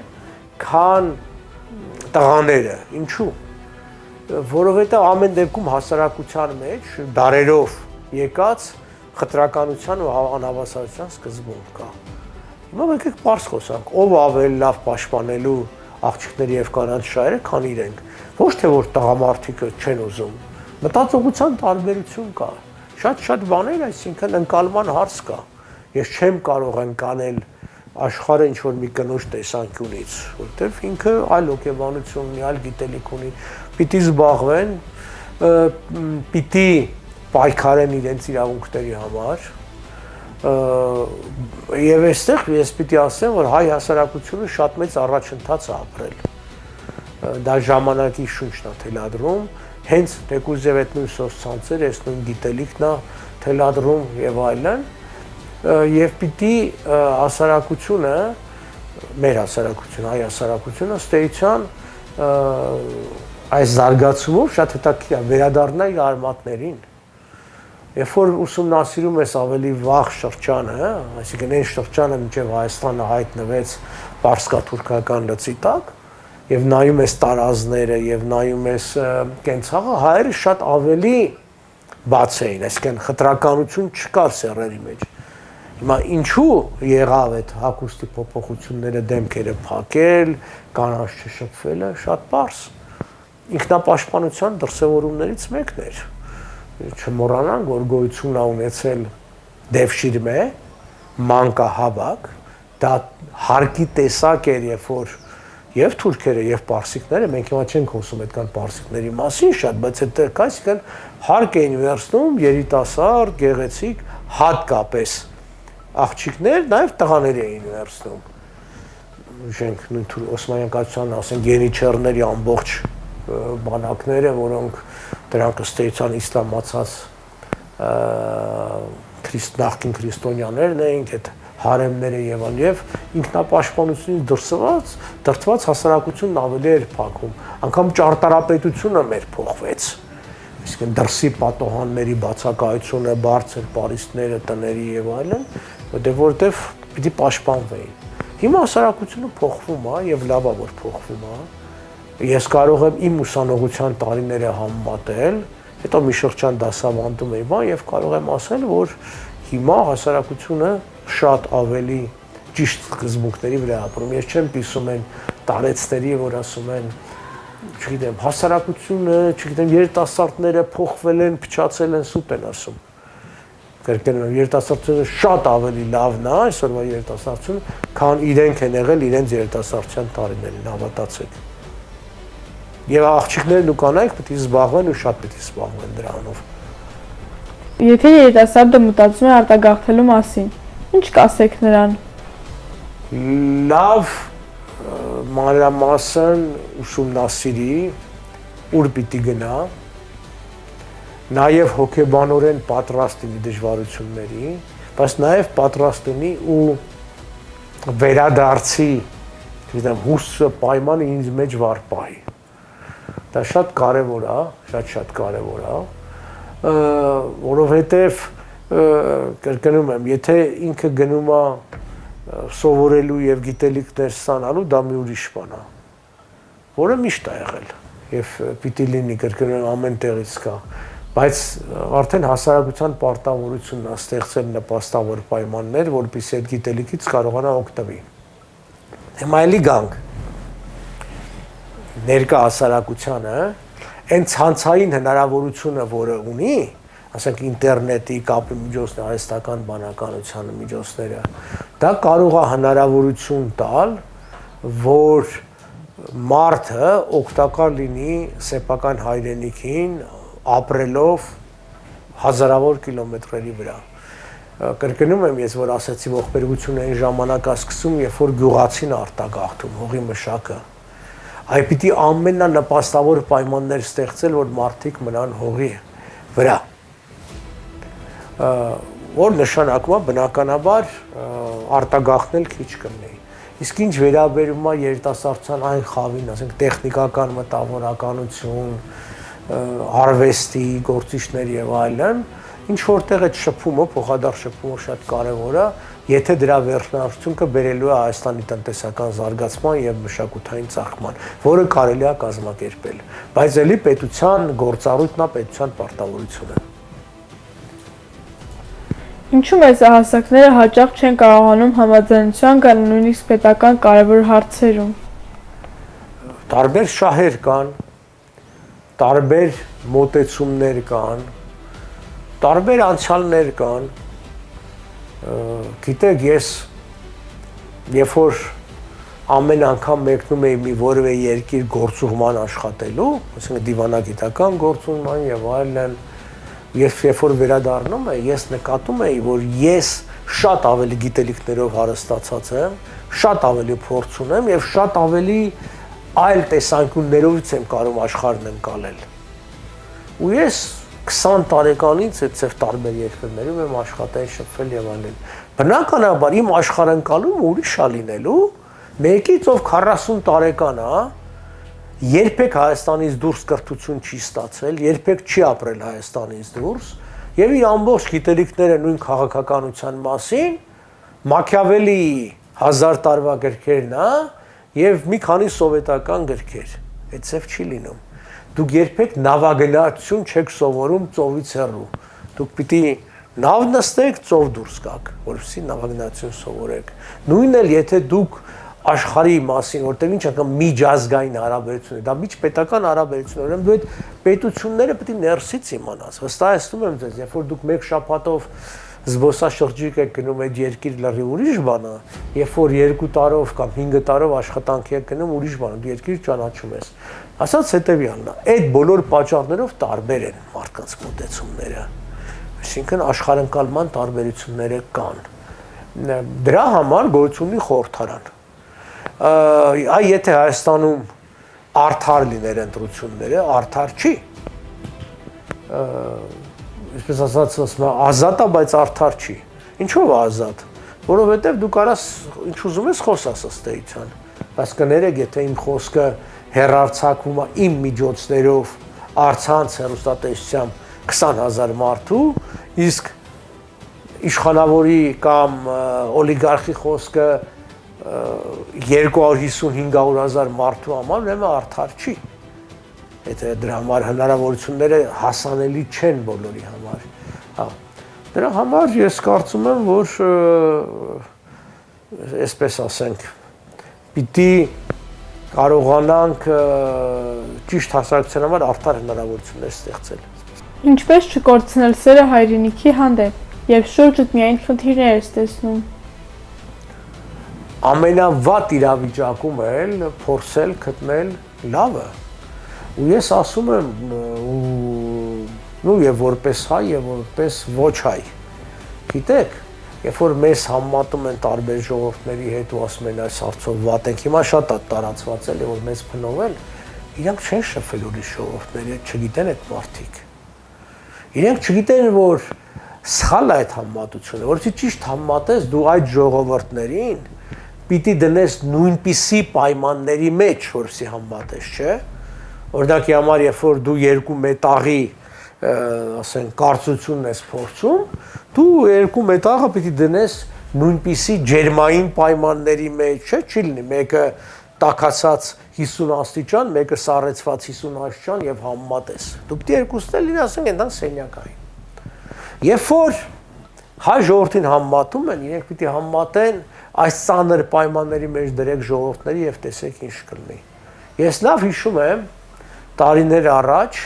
քան տղաները։ Ինչու՞։ Որովհետև ամեն դեպքում հասարակության մեջ դարերով եկած խտրականության ու անհավասարության սկզբունք կա։ Հիմա մենք եք պարզ խոսանք, ով ավելի լավ պաշտպանելու աղջիկների եւ կանանց շահերը, քան իրենք։ Ոչ թե որ տղամարդիկը չեն ուզում։ Մտածողության տարբերություն կա։ Շատ բաներ, այսինքն ընկալման հարց կա։ Ես չեմ կարող ընկալել աշխարհը ինչ որ մի կնոջ տեսանկյունից, որտեվ ինքը այլ հոգեբանություն ունի, այլ գիտելիք ունի, պիտի զբաղվեն, պիտի պայքարեն իրենց իրավունքների համար, եւ այստեղ ես պիտի ասեմ, որ հայ հասարակությունը շատ մեծ առաջընթաց է ապրել։ Դա ժամանակի շունչն է թելադրում, հենց թեկուզ եւ այդ նույն սոցցանցերը, այս նույն գիտելիքն է թելադրում եւ այլն, եւ պիտի հասարակությունը, մեր հասարակությունը, հայ հասարակությունը ստեյցան այս զարգացումով շատ հետաքրքիր է վերադառնա իր արմատներին։ Երբ որ ուսումնասիրում ես ավելի վաղ շրջանը, այսինքն այն շրջանը մինչև Հայաստանը հայտնվեց պարսկաթուրքական լծի տակ, եւ նայում ես տարազները եւ նայում ես կենցաղը, հայերը շատ ավելի բաց էին, այսինքն խտրականություն չկար սեռերի մեջ։ Հիմա ինչու եղավ այդ հագուստի փոփոխությունները, դեմքերը փակել, կանաչ չշփվելը, շատ պարզ։ Ինքնապաշտպանության դրսևորումներից մեկն էր։ Չմոռանանք, որ գոյություն է ունեցել դևշիրմե, մանկահավաք, դա հարկի տեսակ էր, երբ որ եւ թուրքերը եւ պարսիկները, մենք հիմա չենք խոսում այդքան պարսիկների մասին շատ, բայց այդ այսինքն հարկ էին վերցնում երիտասարդ, գեղեցիկ, հատկապես աղջիկներ, նաեւ տղաներ էին վերցնում։ Շենք նույն Օսմանյան կայսրության ասեն գենիչերների ամբողջ բանակները, որոնք դրանք ըստ էության իսլամացած նախկին քրիստոնյաներն էին, այդ հարեմները եւ այլն, եւ ինքնապաշտպանությունից դրդված հասարակությունն ավելի էր փակում, անգամ ճարտարապետությունը մեր փոխվեց, այսինքն դրսի պատոհանների բացակայությունը, բարձր պարիսպները, տների եւ այլն, որտեղ պիտի պաշտպանվեին։ Հիմա հասարակությունը փոխվում է եւ լավ է որ փոխվում է։ Ես կարող եմ իմ ուսանողության տարիները համեմատել, հետո մի շրջան դասավանդում էի, եւ կարող եմ ասել, որ հիմա հասարակությունը շատ ավելի ճիշտ սկզբունքների վրա ապրում։ Ես չեմ պիսում են տարեցների, որ ասում են, չգիտեմ, հասարակությունը, չգիտեմ, երիտասարդները փոխվել են, փչացել են, սուտ են ասում։ Կրկնում եմ, երիտասարդությունը շատ ավելի լավն է, այսօրվա երիտասարդությունը, քան իրենք են եղել իրենց երիտասարդության տարիներին, հավատացեք։ Եվ աղջիկներն ու կանայք պետք է զբաղվեն ու շատ պետք է զբաղվեն դրանով։ Եթե երիտասարդը մտածում է արտագաղթելու մասին, ինչ կասեք նրան։ Լավ մանրամասն ուսումնասիրի, ուր պիտի գնա, նաև հոգեբանորեն պատրաստ լինի դժվարությունների, բայց նաև պատրաստ լինի ու վերադարձի, գիտեմ, հուսը պայմանը ինձ մեջ վարպահի։ Դա շատ կարևոր է, շատ կարևոր է, որովհետև կրկնում եմ, եթե ինքը գնում է սովորելու եւ գիտելիքներ ստանալու, դա մի ուրիշ բան է, որը միշտ է եղել եւ պիտի լինի, կրկնում եմ, ամեն տեղից կա, բայց արդեն հասարակության պարտավորությունն է ստեղծել նպաստավոր պայմաններ, որպեսզի այդ գիտելիքից կարողանա օգտվի։ Հիմա էլի գանք ներկա հասարակությանը, այն ցանցային հնարավորությունը, որը ունի, ասենք ինտերնետի կապի միջոցները, արհեստական բանականության միջոցները, դա կարող է հնարավորություն տալ, որ մարդը օգտակար լինի սեփական հայրենիքին, ապրելով հազարավոր կիլոմետրերի վրա։ Կրկնում եմ ես, որ ասացի, ողբերգությունը այն ժամանակ է սկսում, երբ որ գյուղացին արտագաղթում, հողի մշակը։ Այ պիտի ամենանպաստավոր պայմաններ ստեղծել, որ մարդիկ մնան հողի վրա, որ նշանակում է բնականաբար արտագաղթնել քիչ կլինի։ Իսկ ինչ վերաբերում է երիտասարդության այն խավին, ասենք տեխնիկական մտավորականություն, արվեստի գործիչներ եւ այլն, ինչ որտեղ այդ շփումը, փոխադարձ շփումը շատ կարեւոր է, եթե դրա վերջնարդյունքը բերելու է Հայաստանի տնտեսական զարգացման եւ մշակութային ծաղկման, որը կարելի է կազմակերպել, բայց ելի պետության գործառույթն է, պետության պարտավորությունը։ Ինչու մեծահասակները հաճախ չեն կարողանում համաձայնության գալ նույնիսկ պետական կարևոր հարցերում։ Տարբեր շահեր կան, տարբեր մոտեցումներ կան, տարբեր անցյալներ կան։ Գիտեք, ես երբ որ ամեն անգամ մեկնում էի մի որևէ երկիր գործուղման աշխատելու, այսինքն դիվանագիտական գործուղման եւ այլն, երբ որ վերադառնում եմ, ես նկատում էի, որ ես շատ ավելի գիտելիքներով հարստացած եմ, շատ ավելի փորձ ունեմ եւ շատ ավելի այլ տեսանկյուններով եմ կարող աշխարհն ընկալել։ Ու ես 20 տարեկանից այդ տարբեր երկրներում եմ աշխատել, շփվել եւ այլն։ Բնականաբար իմ աշխարհընկալումը ուրիշ է լինելու, մեկից ով 40 տարեկան է, երբեք Հայաստանից դուրս կրթություն չի ստացել, երբեք չի ապրել Հայաստանից դուրս, եւ իր ամբողջ գիտելիքները նույն քաղաքականության մասին, Մաքիավելիի 1000 տարվա գրքերն է եւ մի քանի սովետական գրքեր։ Այդպես չի լինում։ Դուք երբեք նավագնացություն չեք սովորում ծովից հեռու։ Դուք պիտի նավ նստեք, ծով դուրս գաք, որովհետեւ նավագնացություն սովորեք։ Նույնն էլ եթե դուք աշխարհի մասին, որտեղ ինչ անգամ միջազգային հարաբերություն է, դա միջպետական հարաբերություն է, ուրեմն դու այդ պետությունները պետք է ներսից իմանաս։ Վստահեցնում եմ ձեզ, երբ որ դուք մեկ շաբաթով զբոսաշրջիկ եք գնում այդ երկիր լրի ուրիշ բան է, երբ որ 2 տարով կամ 5 տարով աշխատանքի եք գնում ուրիշ բան է, դու երկիր ճանաչում ես։ Ասած հետեւյալն է, այդ բոլոր պատճառներով տարբեր են մարդկանց մոտեցումները։ Այսինքն աշխարհընկալման տարբերությունները կան։ Դրա համար գոյություն ունի խորհրդարան։ Այ եթե Հայաստանում արդար լիներ ընտրությունները, արդար չի։ Այսպես ասած, ազատ է, բայց արդար չի։ Ինչով է ազատ։ Որովհետև դու կարաս ինչ ուզում ես խոսաս ըստ էության, բայց կներեք, եթե իմ խոսքը հեռարձակվում է իմ միջոցներով առցանց հեռուստատեսությամբ 20,000 մարդու, իսկ իշխանավորի կամ օլիգարխի խոսքը 250-500,000 մարդու համար ուրեմն արդար չի։ Եթե դրա համար հնարավորությունները հասանելի չեն բոլորի համար։ Հա։ Դրա համար ես կարծում եմ, որ այսպես ասենք, պիտի կարողանանք ճիշտ հասարակության համար արդար հնարավորություններ ստեղծել։ Ինչպես չկորցնել սերը հայրենիքի հանդեպ եւ շուրջդ միայն խնդիրներ ես տեսնում։ Ամենավատ իրավիճակում էլ փորձել գտնել լավը։ Ու ես ասում եմ, ու եւ որպես հայ եւ որպես ոչ հայ։ Գիտեք, երբ որ մեզ համատում են տարբեր ժողովուրդների հետ ու ասում են այս հարցով վատ ենք, հիմա շատ է տարածված էլ որ մեզ փնովել, իրանք չեն շփվել ուրիշ ժողովուրդների հետ, չգիտեն այդ մարդիկ։ Իրենք չգիտեն, որ սխալ է այդ համատությունը, որովհետեւ ճիշտ համատես դու այդ ժողովուրդներին պիտի դնես նույնպիսի պայմանների մեջ, որսի համատես, չէ՞։ Օրինակի համար, երբ որ դու երկու մետաղի, ասենք, կարծությունն ես փորձում, դու երկու մետաղը պիտի դնես նույնպիսի ջերմային պայմանների մեջ, չէ՞, չի լինի, մեկը տաքացած 50 աստիճան, մեկը սառեցված 50 աստիճան եւ համատես։ Դու պիտի երկուսն էլ լինի, ասենք, այնտեղ սենյակային։ Երբ որ հայ ժողովրդին համատում են, իրենք պիտի համատեն այս ծանր պայմանների մեջ դրեք ժողովուրդների եւ տեսեք ինչ կլինի։ Ես լավ հիշում եմ տարիներ առաջ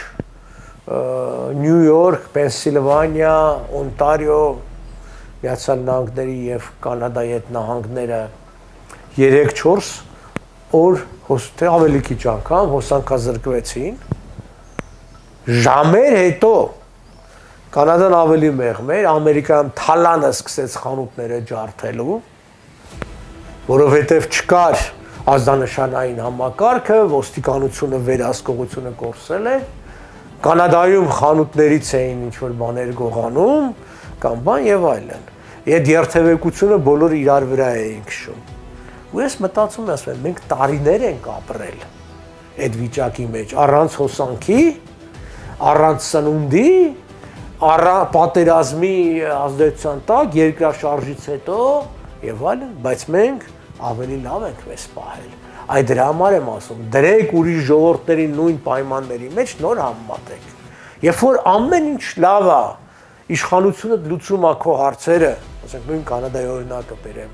Նյու Յորք, Պենսիլվանիա, Օնտարիո, Միացյալ Նահանգների եւ Կանադայի այդ նահանգները 3-4 օր թե ավելի քիչ անգամ հոսանքազրկվեցին։ Ժամեր հետո Կանադան ավելի մեղմ էր, Ամերիկայում թալանը սկսեց խանութները ջարդելու, որովհետև չկար ազդանշանային համակարգը, ոստիկանությունը վերահսկողությունը կորսել էր, Կանադայում խանութներից էին ինչ-որ բաներ գողանում, կամ բան եւ այլն։ Այդ երթևեկությունը բոլորը իրար վրա էին քշում։ Ու ես մտածում եմ, ասում եմ, մենք տարիներ ենք ապրել այդ վիճակի մեջ, առանց հոսանքի, առանց սնունդի, առանց պատերազմի ազդեցության տակ, երկրաշարժից հետո եւ այլն, բայց մենք ավելի լավ ենք մեզ պահել։ Այդ դրա համար եմ ասում, դրեք ուրիշ ժողովուրդների նույն պայմանների մեջ նոր համատեք։ Երբ որ ամեն ինչ լավ է, իշխանությունը լուծում է քո հարցերը, ասենք նույն Կանադայի օրինակը բերեմ,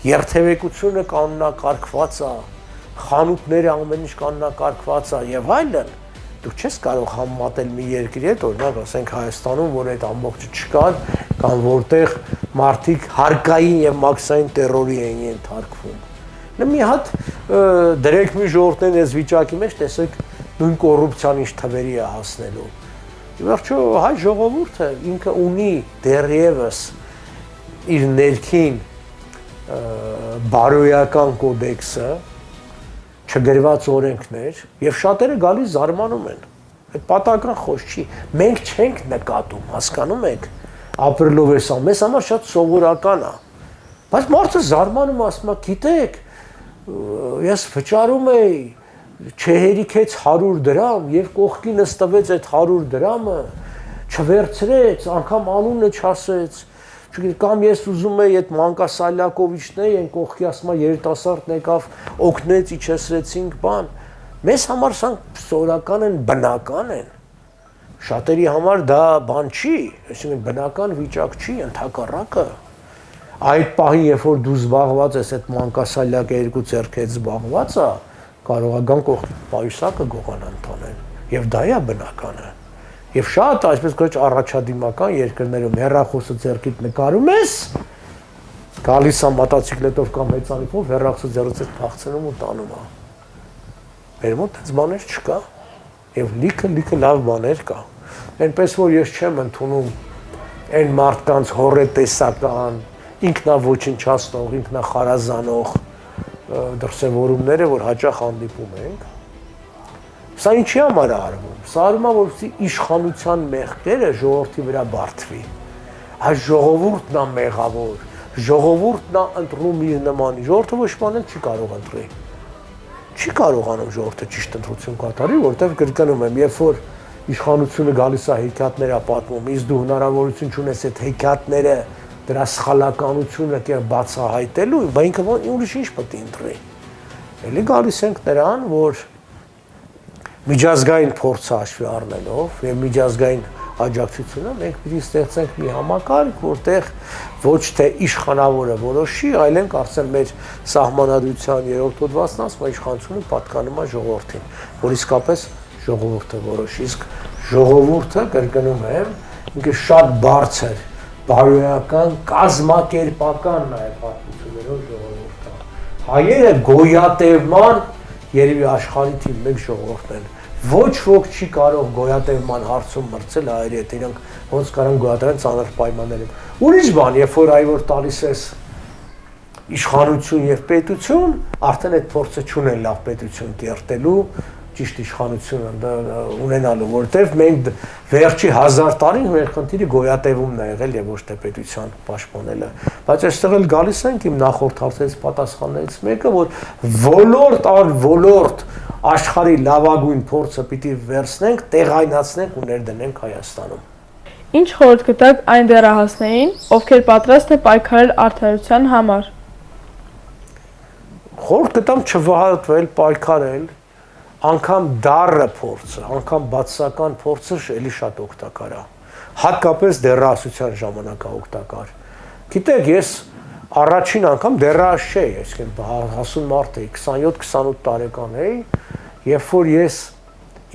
երթևեկությունը կանոնակարգված է, խանութները ամեն ինչ կանոնակարգված է եւ այլն, դու չես կարող համատել մի երկրի հետ, օրինակ ասենք Հայաստանում, որ այդ ամբողջը չկար, կամ որտեղ մարդիկ հարկային եւ մաքսային տերորի էին ենթարկվում։ Մի հատ դրեք մի ժողովուրդների այս վիճակի մեջ, տեսեք նույն կոռուպցիան ինչ թվերի է հասնելու։ Վերջո հայ ժողովուրդը ինքը ունի դեռևս իր ներքին բարոյական կոդեքսը, չգրված օրենքներ, եւ շատերը գալիս զարմանում են։ Այդ պատահական խոսք չի։ Մենք չենք նկատում, հասկանում եք, ապրելով էս ամ, մեզ համար շատ սովորական է։ Բայց մարդը զարմանում ասում է, գիտեք, ես վճարում էի, չհերիքեց 100 դրամ եւ կողքինս տվեց այդ 100 դրամը, չվերցրեց, անգամ անունը չասեց, կամ ես ուզում եի այդ Մանկասալյակովիչներ են կողքի ասում երիտասարդն եկավ, օգնեց, իջեցրեցինք բան։ Մեզ համար սա սովորական են, բնական են։ Շատերի համար դա բան չի, այսինքն բնական վիճակ չի, ընդհակառակը։ Այդ պահին, երբ որ դու զբաղված ես այդ Մանկասալյակը երկու ձեռքի հետ զբաղված է, կարող է գան կողքի պայուսակը գողանան տանեն։ Եվ դա է բնականը։ Եվ շատ այսպես կոչ առաջադիմական երկրներում հեռախոսը ձեռքիդ նկարում ես, գալիս է մոտոցիկլետով կամ հեծանիվով հեռախոսը ձեռքից փախցնում ու տանում է։ Մեր մոտ այս բաներ չկա եւ լիքը լավ բաներ կա։ Այնպես որ ես չեմ ընդունում այն մարդկանց հորետեսական, ինքնա ոչնչացնող, ինքնա խարազանող դրսևորումները, որ հաճախ հանդիպում ենք։ Սա ինչի համար է արվում։ Սա արվում է, որպեսզի իշխանության մեղքերը ժողովրդի վրա բարդվի։ Այս ժողովուրդն է մեղավոր, ժողովուրդն է ընտրում իր նմանի, ժողովուրդը ոչ բան չի կարող ընտրել։ Չի կարողանում ժողովուրդը ճիշտ ընտրություն կատարի, որտեղ կրկնում եմ, երբ որ իշխանությունը գալիս է հեքիաթներ պատմում, իսկ դու հնարավորություն չունես այդ հեքիաթները դրա սխալականությունը բացահայտելու, բայց ինքը ուրիշ ինչ պետք է ընտրի։ Էլի գալիս ենք նրան, որ միջազգային փորձը հաշվի առնելով եւ միջազգային աջակցությունը մենք պիտի ստեղծենք մի համակարգ, որտեղ ոչ թե իշխանավորը որոշի, այլենք արդեն մեր սահմանադրության 3-րդ հոդվածն ասում է իշխանությունը պատկանում է ժողովրդին, որ իսկապես ժողովուրդը որոշի, իսկ ժողովուրդը, կրկնում եմ, ինքը շատ բարձր, բարոյական, կազմակերպական նաև պատմություններով ժողովուրդ է։ Հայերը գոյատևման երևի աշխարհի թիվ 1 ժողովուրդն են։ Ոչ ոք չի կարող գոյատևման հարցում մրցել հայերի հետ, իրենք ոնց կարան գոյատևեն ծանր պայմաններում։ Ուրիշ բան, երբ որ այ որ տալիս ես իշխանություն եւ պետություն, արդեն այդ փորձը չունեն լավ պետություն կերտելու, ճիշտ իշխանություն ունենալու, որտեվ մենք վերջի 1000 տարին մեր խնդիրը գոյատևումն է եղել եւ ոչ թե պետության պաշտպանելը։ Բայց այստեղ էլ գալիս ենք իմ նախորդ հարցերից պատասխաններից մեկը, որ ոլորտ առ ոլորտ աշխարհի լավագույն փորձը պիտի վերցնենք, տեղայնացնենք ու ներդնենք Հայաստանում։ Ինչ խորհուրդ կտաք այն դեռահասներին, ովքեր պատրաստ են պայքարել արդարության համար։ Խորհուրդ կտամ չվհատվել, պայքարել, անգամ դառը փորձը, անգամ բացասական փորձը էլի շատ օգտակար է։ Հատկապես դեռահասության ժամանակ է օգտակար։ Գիտեք, ես առաջին անգամ դեռահաս չէի, այսինքն հասուն մարդ էի, 27-28 տարեկան էի, երբ որ ես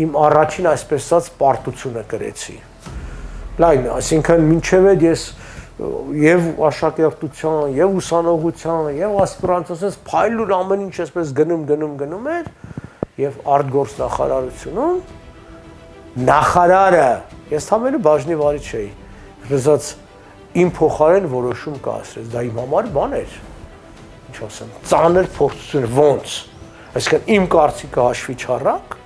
իմ առաջին այսպես ասած պարտությունը կրեցի։ Լայն, այսինքն մինչև այդ ես եւ աշակերտության, եւ ուսանողության, եւ ասպիրանտության փայլուն ամեն ինչ այսպես գնում էր, եւ արտգործ նախարարությունում նախարարը ես համենը բաժնի վարիչ էի, ասած իմ փոխարեն որոշում կայացրեց, դա իմ համար բան էր, ինչ ասեմ, ծանր փորձություն, ոնց, այսինքն իմ կարծիքը հաշվի չառակ,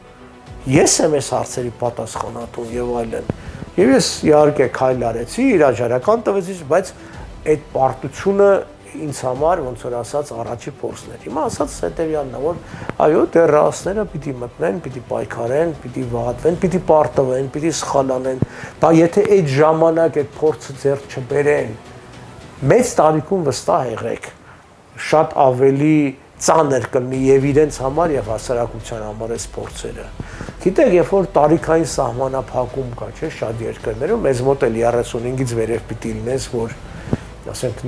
ես եմ այս հարցերի պատասխանատուն եւ այլն, եւ ես իհարկե քայլ արեցի, իրաժարական տվեցի, բայց այդ պարտությունը ինձ համար ոնց որ ասած առաջի փորձն էր։ Հիմա ասած հետեւյալն է, որ այո, դեռահասները պիտի մտնեն, պիտի պայքարեն, պիտի վհատվեն, պիտի պարտվեն, պիտի սխալանեն, բայց եթե այդ ժամանակ այդ փորձը ձեռք չբերեն, մեծ տարիքում վստահ եղեք, շատ ավելի ծանր կլինի եւ իրենց համար եւ հասարակության համար այս փորձերը։ Գիտեք, երբ որ տարիքային սահմանափակում կա, չէ, շատ երկրներում, մեզ մոտ էլ 35-ից վերև պիտի լինես, որ ասենք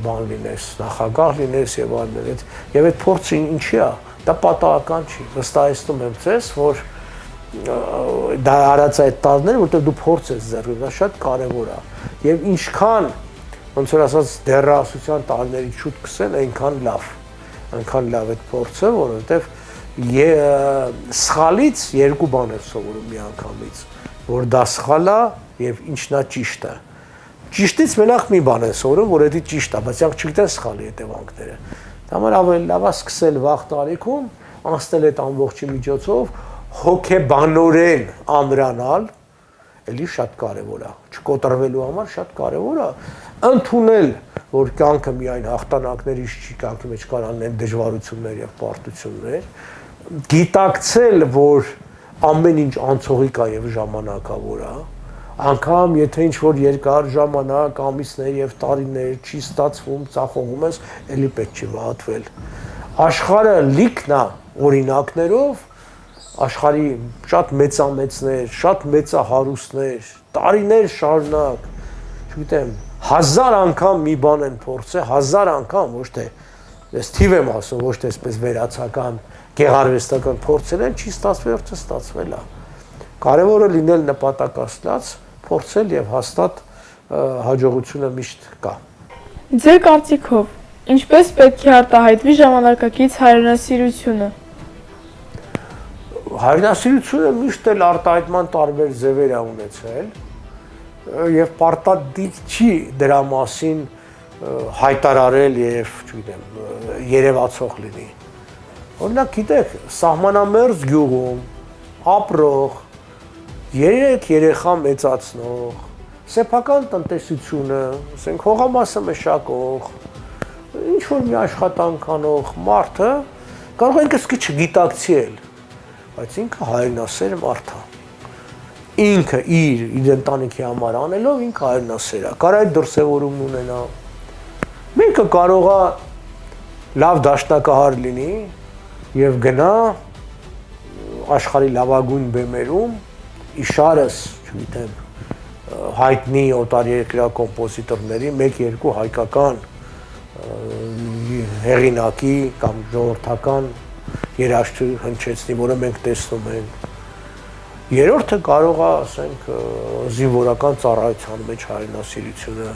բան լինես, նախագահ լինես եւ այլն, եւ այդ փորձը ինչի է, դա պատահական չի, վստահեցնում եմ ձեզ, որ դա արած այդ տարիներ, որտեղ դու փորձ ես ձեռք, դա շատ կարեւոր է եւ ինչքան ոնց որ ասած դեռահասության տարիներից շուտ կսեն, այնքան լավ այդ փորձը, որովհետեւ սխալից երկու բան է սովորում միանգամից, որ դա սխալ է եւ ինչն է ճիշտը։ Ճիշտից մենակ մի բան է սովորում, որ դա ճիշտ է, բայց իրանք չգիտեն սխալի հետևանքները։ Դա համար ավելի լավ է սկսել վաղ տարիքում, անցնել այդ ամբողջի միջոցով, հոգեբանորեն ամրանալ, էլի շատ կարևոր է, չկոտրվելու համար շատ կարևոր է, ընդունել, որ կյանքը միայն հաղթանակներից չի, կյանքի մեջ կան անեն դժվարություններ եւ պարտություններ, գիտակցել, որ ամեն ինչ անցողիկ է եւ ժամանակավոր է, անգամ եթե ինչ-որ երկար ժամանակ, ամիսներ եւ տարիներ չի ստացվում, ծախողում ես, էլի պետք չի վհատվել։ Աշխարհը լիքն է օրինակներով, աշխարհի շատ մեծամեծներ, շատ մեծահարուստներ, տարիներ շարունակ, չգիտեմ, 1000 անգամ մի բան են փորձել, 1000 անգամ, ոչ թե ես թիվ եմ ասում, ոչ թե այսպես վերացական, գեղարվեստական փորձել են, չի ստացվել, ստացվել է։ Կարևորը լինել նպատակասլաց, փորձել եւ հաստատ հաջողությունը միշտ կա։ Ձեր կարծիքով, ինչպես պետք է արտահայտվի ժամանակակից հայրենասիրությունը։ Հայրենասիրությունը միշտ էլ արտահայտման տարբեր ձևեր է ունեցել եւ պարտադիր չի դրա մասին հայտարարել եւ, չգիտեմ, երևացող լինի։ Օրինակ, գիտեք, սահմանամերձ գյուղում ապրող 3 երեխա մեծացնող, սեփական տնտեսությունը, ասենք հողամասը մշակող, ինչ որ մի աշխատանք անող մարդը կարող է ինքը չգիտակցել, բայց ինքը հայրենասեր մարդ է։ Ինքը իր ընտանիքի համար անելով ինքը հայրենասեր է, կարող է դրսևորում ունենա։ Մեկը կարող է լավ դաշնակահար լինի եւ գնա աշխարհի լավագույն բեմերում իշարս, չգիտեմ, հայտնի օտարերկրյա կոմպոզիտորների 1-2 հայկական հեղինակի կամ ժողովրդական երաժշտի հնչեցնի, որը մենք տեսնում ենք։ Երրորդը կարող է, ասենք, զինվորական ծառայության մեջ հայրենասիրությունը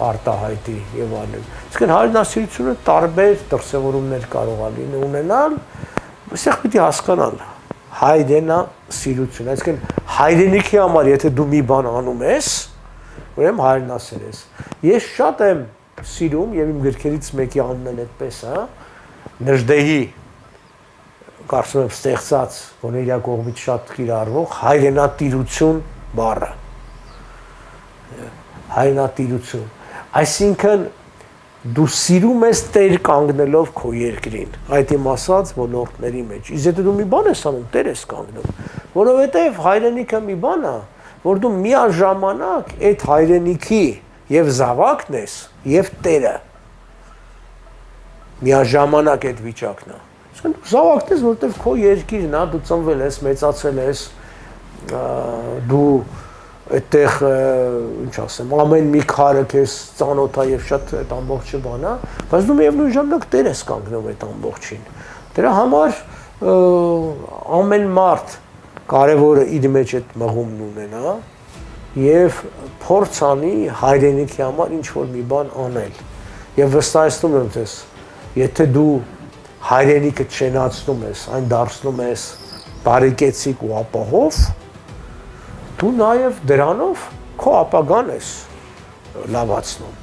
արտահայտի եւ այլն։ Իսկ հայրենասիրությունը տարբեր դրսևորումներ կարող է ունենալ, այստեղ պիտի հասկանալ հայրենասիրությունը, այսինքն հայրենիքի համար եթե դու մի բան անում ես, ուրեմն հայրենասեր ես։ Ես շատ եմ սիրում եւ իմ գրքերից մեկի անունն էլ այդպես է, Նժդեհի կարծում եմ ստեղծած, որ իր կողմից շատ կիրառվող հայրենատիրություն բառը։ Հայրենատիրություն, այսինքն դու սիրում ես տեր կանգնելով քո երկրին, այդ իմ ասած ոլորտների մեջ։ Իսկ եթե դու մի բան ես անում, տեր ես կանգնում, որովհետև հայրենիքը մի բան է, որ դու միաժամանակ այդ հայրենիքի եւ զավակն ես եւ տերը։ Միաժամանակ այդ վիճակն է։ Իսկ դու զավակն ես, որովհետև քո երկիրն է, դու ծնվել ես, մեծացել ես, դու այդտեղ, ինչ ասեմ, ամեն մի քարը քեզ ծանոթ է եւ շատ այդ ամբողջը բան է, բայց դու միևնույն ժամանակ տեր ես կանգնում այդ ամբողջին։ Դրա համար ամեն մարդ կարևորը իր մեջ այդ մղումն ունենա եւ փորձ անի հայրենիքի համար ինչ որ մի բան անել։ Եվ վստահեցնում եմ ձեզ, եթե դու հայրենիքը չենացնում ես, այն դարձնում ես բարեկեցիկ ու ապահով, դու նաև դրանով քո ապագան ես լավացնում։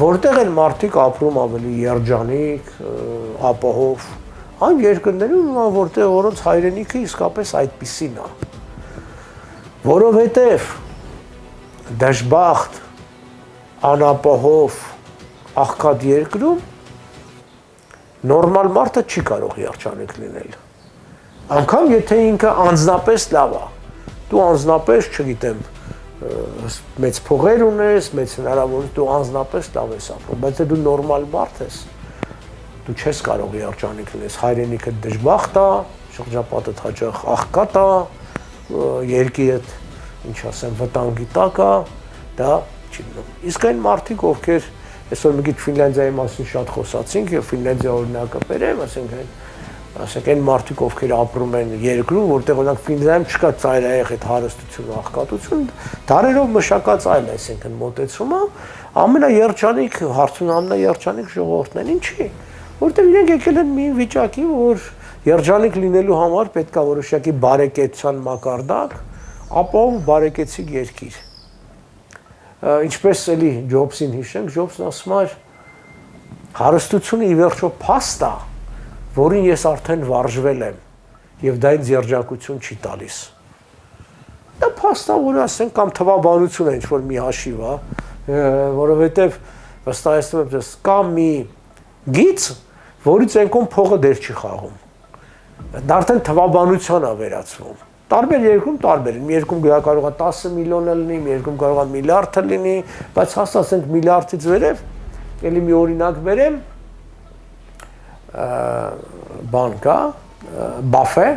Որտեղ են մարդիկ ապրում ավելի երջանիկ, ապահով, այն երկրներում, որտեղ որոնց հայրենիքը իսկապես այդպիսին է։ Որովհետև դժբախտ, անապահով, աղքատ երկրում նորմալ մարդը չի կարող երջանիկ լինել։ Անկամ եթե ինքը անձնապես լավ է, դու անձնապես, չգիտեմ, մեծ փողեր ունես, մեծ հնարավորություն, դու անձնապես լավ ես ապրում, բայց դու նորմալ մարդ ես, դու չես կարող երջանիկ լինես, հայրենիքը դժբախտ է, շրջապատդ հաճախ աղքատ է, երկիրդ, ինչ ասեմ, վտանգի տակ է, դա չի լինում։ Իսկ այն մարդիկ, ովքեր այսօր մի քիչ Ֆինլանդիայի մասին շատ խոսացինք եւ Ֆինլանդիա օրինակը բերեմ, ասենք այն մարդիկ, ովքեր ապրում են երկրում, որտեղ օրինակ Ֆինլանդիայում չկա ծայրահեղ այդ հարստություն, աղքատություն, դարերով մշակած այլ, այսինքն մոտեցումը, ամենաերջանիկ հարցն ամենաերջանիկ ժողովուրդն են, ինչի՞, որտեղ իրենք եկել են մի վիճակի, որ երջանիկ լինելու համար պետք է որոշակի բարեկեցության մակարդակ, ապահով բարեկեցիկ երկիր։ Ինչպես էլի Ջոբսին հիշենք, Ջոբսն ասում էր, հարստությունը ի վերջո փաստ է, որին ես արդեն վարժվել եմ, եւ դա ինձ երջանկություն չի տալիս։ Դա փաստ է, որ ասենք կամ թվաբանություն է, ինչ որ մի հաշիվ է, որովհետեւ վստահեցնում եմ, ես կա մի գիծ, որից այնքան փողը դեր չի խաղում։ Դա արդեն թվաբանության է վերածվում։ Տարբեր երկրում տարբեր են, մի երկրում կարող է 10 միլիոն լինի, մի երկրում կարող է միլիարդ լինի, բայց հաստատենք միլիարդից վերև, էլի մի օրինակ բերեմ, բան կա, Բաֆե,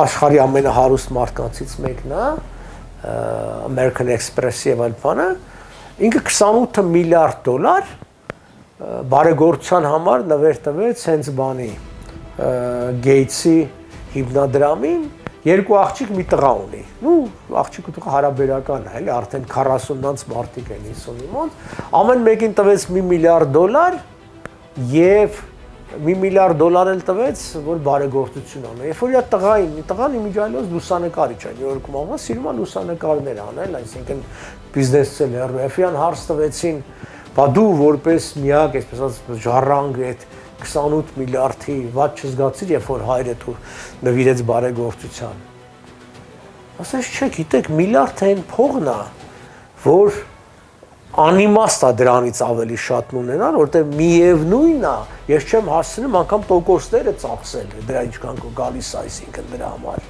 աշխարհի ամենահարուստ մարդկանցից մեկն է, American Express եւ այլ բանը, ինքը 28 միլիարդ դոլար բարեգործության համար նվեր տվեց հենց բանի Գեյթսի հիմնադրամին, երկու աղջիկ մի տղա ունի։ Ու աղջիկը տղա հարաբերական է, էլի արդեն 40-ից մարդիկ են 50-ի մոտ, ամեն մեկին տվեց $1 միլիարդ եւ $1 միլիարդ էլ տվեց, որ բարեգործություն անի։ Երբ որ իր տղան իմիջիայլոց լուսանկարիչ է, Նյու Յորքում աղա սիրում է լուսանկարներ անել, այսինքն բիզնես ցելեր, Էֆիան հարց տվեցին, բա դու որպես միակ, այսպես ասած, ժառանգ այդ 28 միլիարդի ված չզգացիր, երբ որ հայրդ ու նվիրեց բարեգործության։ Ասես չէ, գիտեք, միլիարդը այն փողն է, որ անիմաստ է դրանից ավելի շատ ունենալ, որտեղ միևնույնն է, ես չեմ հասցնում անգամ տոկոսները ծախսել, դրա ինչքան գալիս է, այսինքն դրա համար։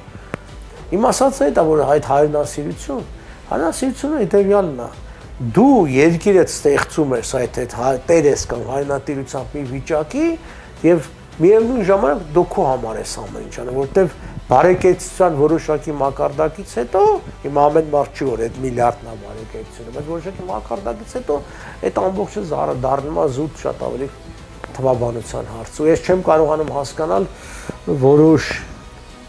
Իմ ասածը դա որ այդ հայրենասիրությունը հետևյալն է։ Դու երկիրը ստեղծում ես այդ տեր ես կամ հայրենատիրությամբ մի վիճակի եւ միևնույն ժամանակ դու քո համար ես ամեն ինչ անում, որտեղ բարեկեցության որոշակի մակարդակից հետո հիմա ամեն մարդ չի որ այդ միլիարդն է բարեկեցությունը, բայց որոշակի մակարդակից հետո այդ ամբողջը դառնում է զուտ շատ ավելի թվաբանության հարց։ Ու ես չեմ կարողանում հասկանալ որոշ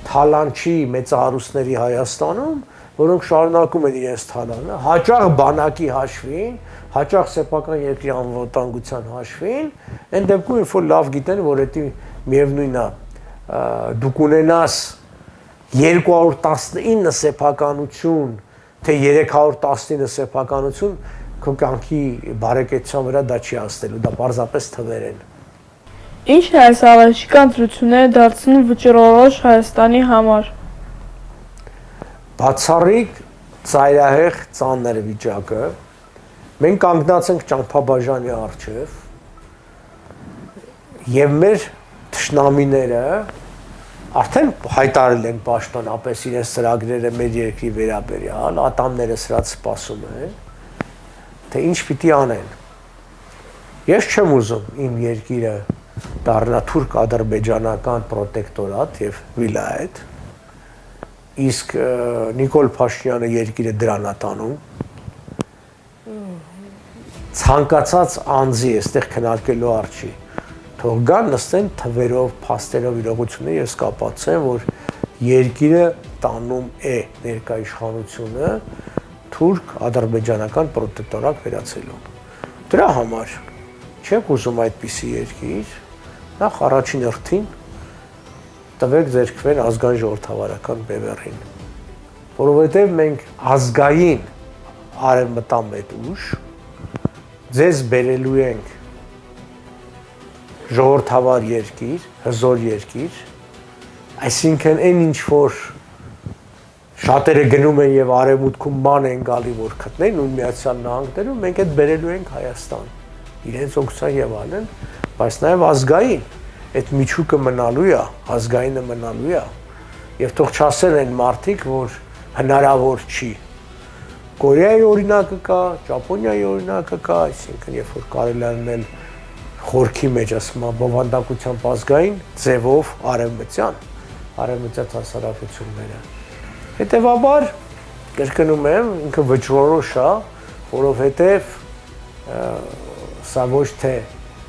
թալանչի մեծահարուստների Հայաստանում, որոնք շարունակում են իրենց թալանը, հաճախ բանակի հաշվին, հաճախ սեփական երկրի անվտանգության հաշվին, այն դեպքում երբ որ լավ գիտեն, որ դա միևնույնն է, դու կունենաս 219 սեփականություն, թե 319 սեփականություն, քո կյանքի բարեկեցության վրա դա չի հասնելու, դա պարզապես թվեր են։ Ինչն է այս առաջիկա ընտրությունները դարձնում վճռորոշ Հայաստանի համար։ Բացառիկ ծայրահեղ ծանր վիճակը, մենք կանգնած ենք ճամփաբաժանի առջև եւ մեր թշնամիները արդեն հայտարարել են պաշտոնապես իրենց ծրագրերը մեր երկրի վերաբերյալ, ատամները սրած սպասում են, թե ինչ պիտի անեն։ Ես չեմ ուզում իմ երկիրը դառնա թուրք-ադրբեջանական պրոտեկտորատ եւ վիլայետ, իսկ Նիկոլ Փաշինյանը երկիրը դրան է տանում, ցանկացած անձի այստեղ քննարկելու արժի, թող գան նստեն թվերով, փաստերով իրողությունները ես կապացեմ, որ երկիրը տանում է ներկա իշխանությունը թուրք-ադրբեջանական պրոտեկտորատ վերածելու։ Դրա համար չեք ուզում այդպիսի երկիր, նախ առաջին հերթին տվեք ձերքվեն ազգային ժողովրդավարական բևեռին, որովհետև մենք ազգային արևմտամետ ուժ ձեզ բերելու ենք ժողովրդավար երկիր, հզոր երկիր, այսինքն այն ինչ որ շատերը գնում են եւ արևմուտքում ման են գալի որ գտնեն ու Միացյալ Նահանգներում, մենք այդ բերելու ենք Հայաստան, իրենց օգնության եւ այլն, բայց նաեւ ազգային այդ միջուկը մնալու է, ազգայինը մնալու է, եւ թող չասեն այն մարդիկ, որ հնարավոր չի։ Կորեայի օրինակը կա, Ճապոնիայի օրինակը կա, այսինքն երբ որ կարելի է անել խորքի մեջ ասում բովանդակությամբ ազգային ձևով արևմտյան հասարակությունները։ Հետևաբար կրկնում եմ, ինքը վճռորոշ է, որովհետեւ սա ոչ թե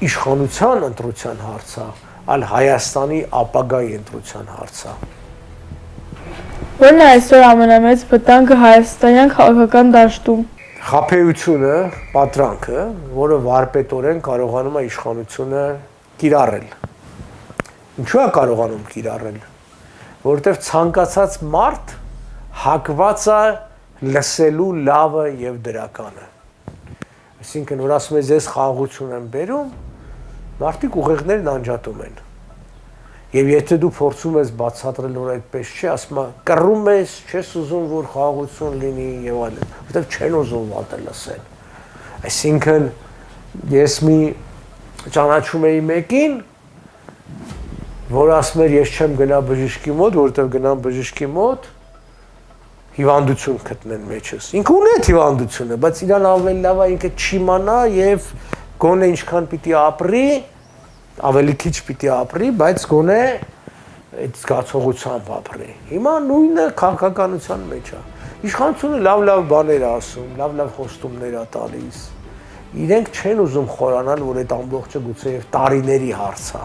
իշխանության ընտրության հարց է, այլ Հայաստանի ապագայի ընտրության հարց է։ Որն է այսօր ամենամեծ վտանգը հայաստանյան քաղաքական դաշտում։ Խաբեությունը, պատրանքը, որը վարպետորեն կարողանում է իշխանությունը կիրառել։ Ինչու է կարողանում կիրառել։ Որովհետև ցանկացած մարդ հակված է լսելու լավը եւ դրականը։ Այսինքն, որ ասում ես ես խաղաղություն եմ բերում, մարդիկ ուղեղներն անջատում են։ Եվ եթե դու փորձում ես բացատրել, որ այդպես չի, ասում ես, կռում ես, չես ուզում, որ խաղաղություն լինի եւ այլն, որտեղ չեն ուզում վատը լսել։ Այսինքն, ես մի ճանաչում էի մեկին, որ ասում էր, ես չեմ գնա բժշկի մոտ, որտեղ գնամ բժշկի մոտ, հիվանդություն գտնեն մեջս։ Ինքը ունի այդ հիվանդությունը, բայց իրան ավելի լավ է ինքը չիմանա եւ գոնե ինչքան պիտի ապրի, ավելի քիչ պիտի ապրի, բայց գոնե այդ զգացողությամբ ապրի։ Հիմա նույնը քաղաքականության մեջ է։ Իշխանությունը լավ բաներ է ասում, լավ խոստումներ է տալիս։ Իրենք չեն ուզում խորանալ, որ այդ ամբողջը գուցե եւ տարիների հարց է։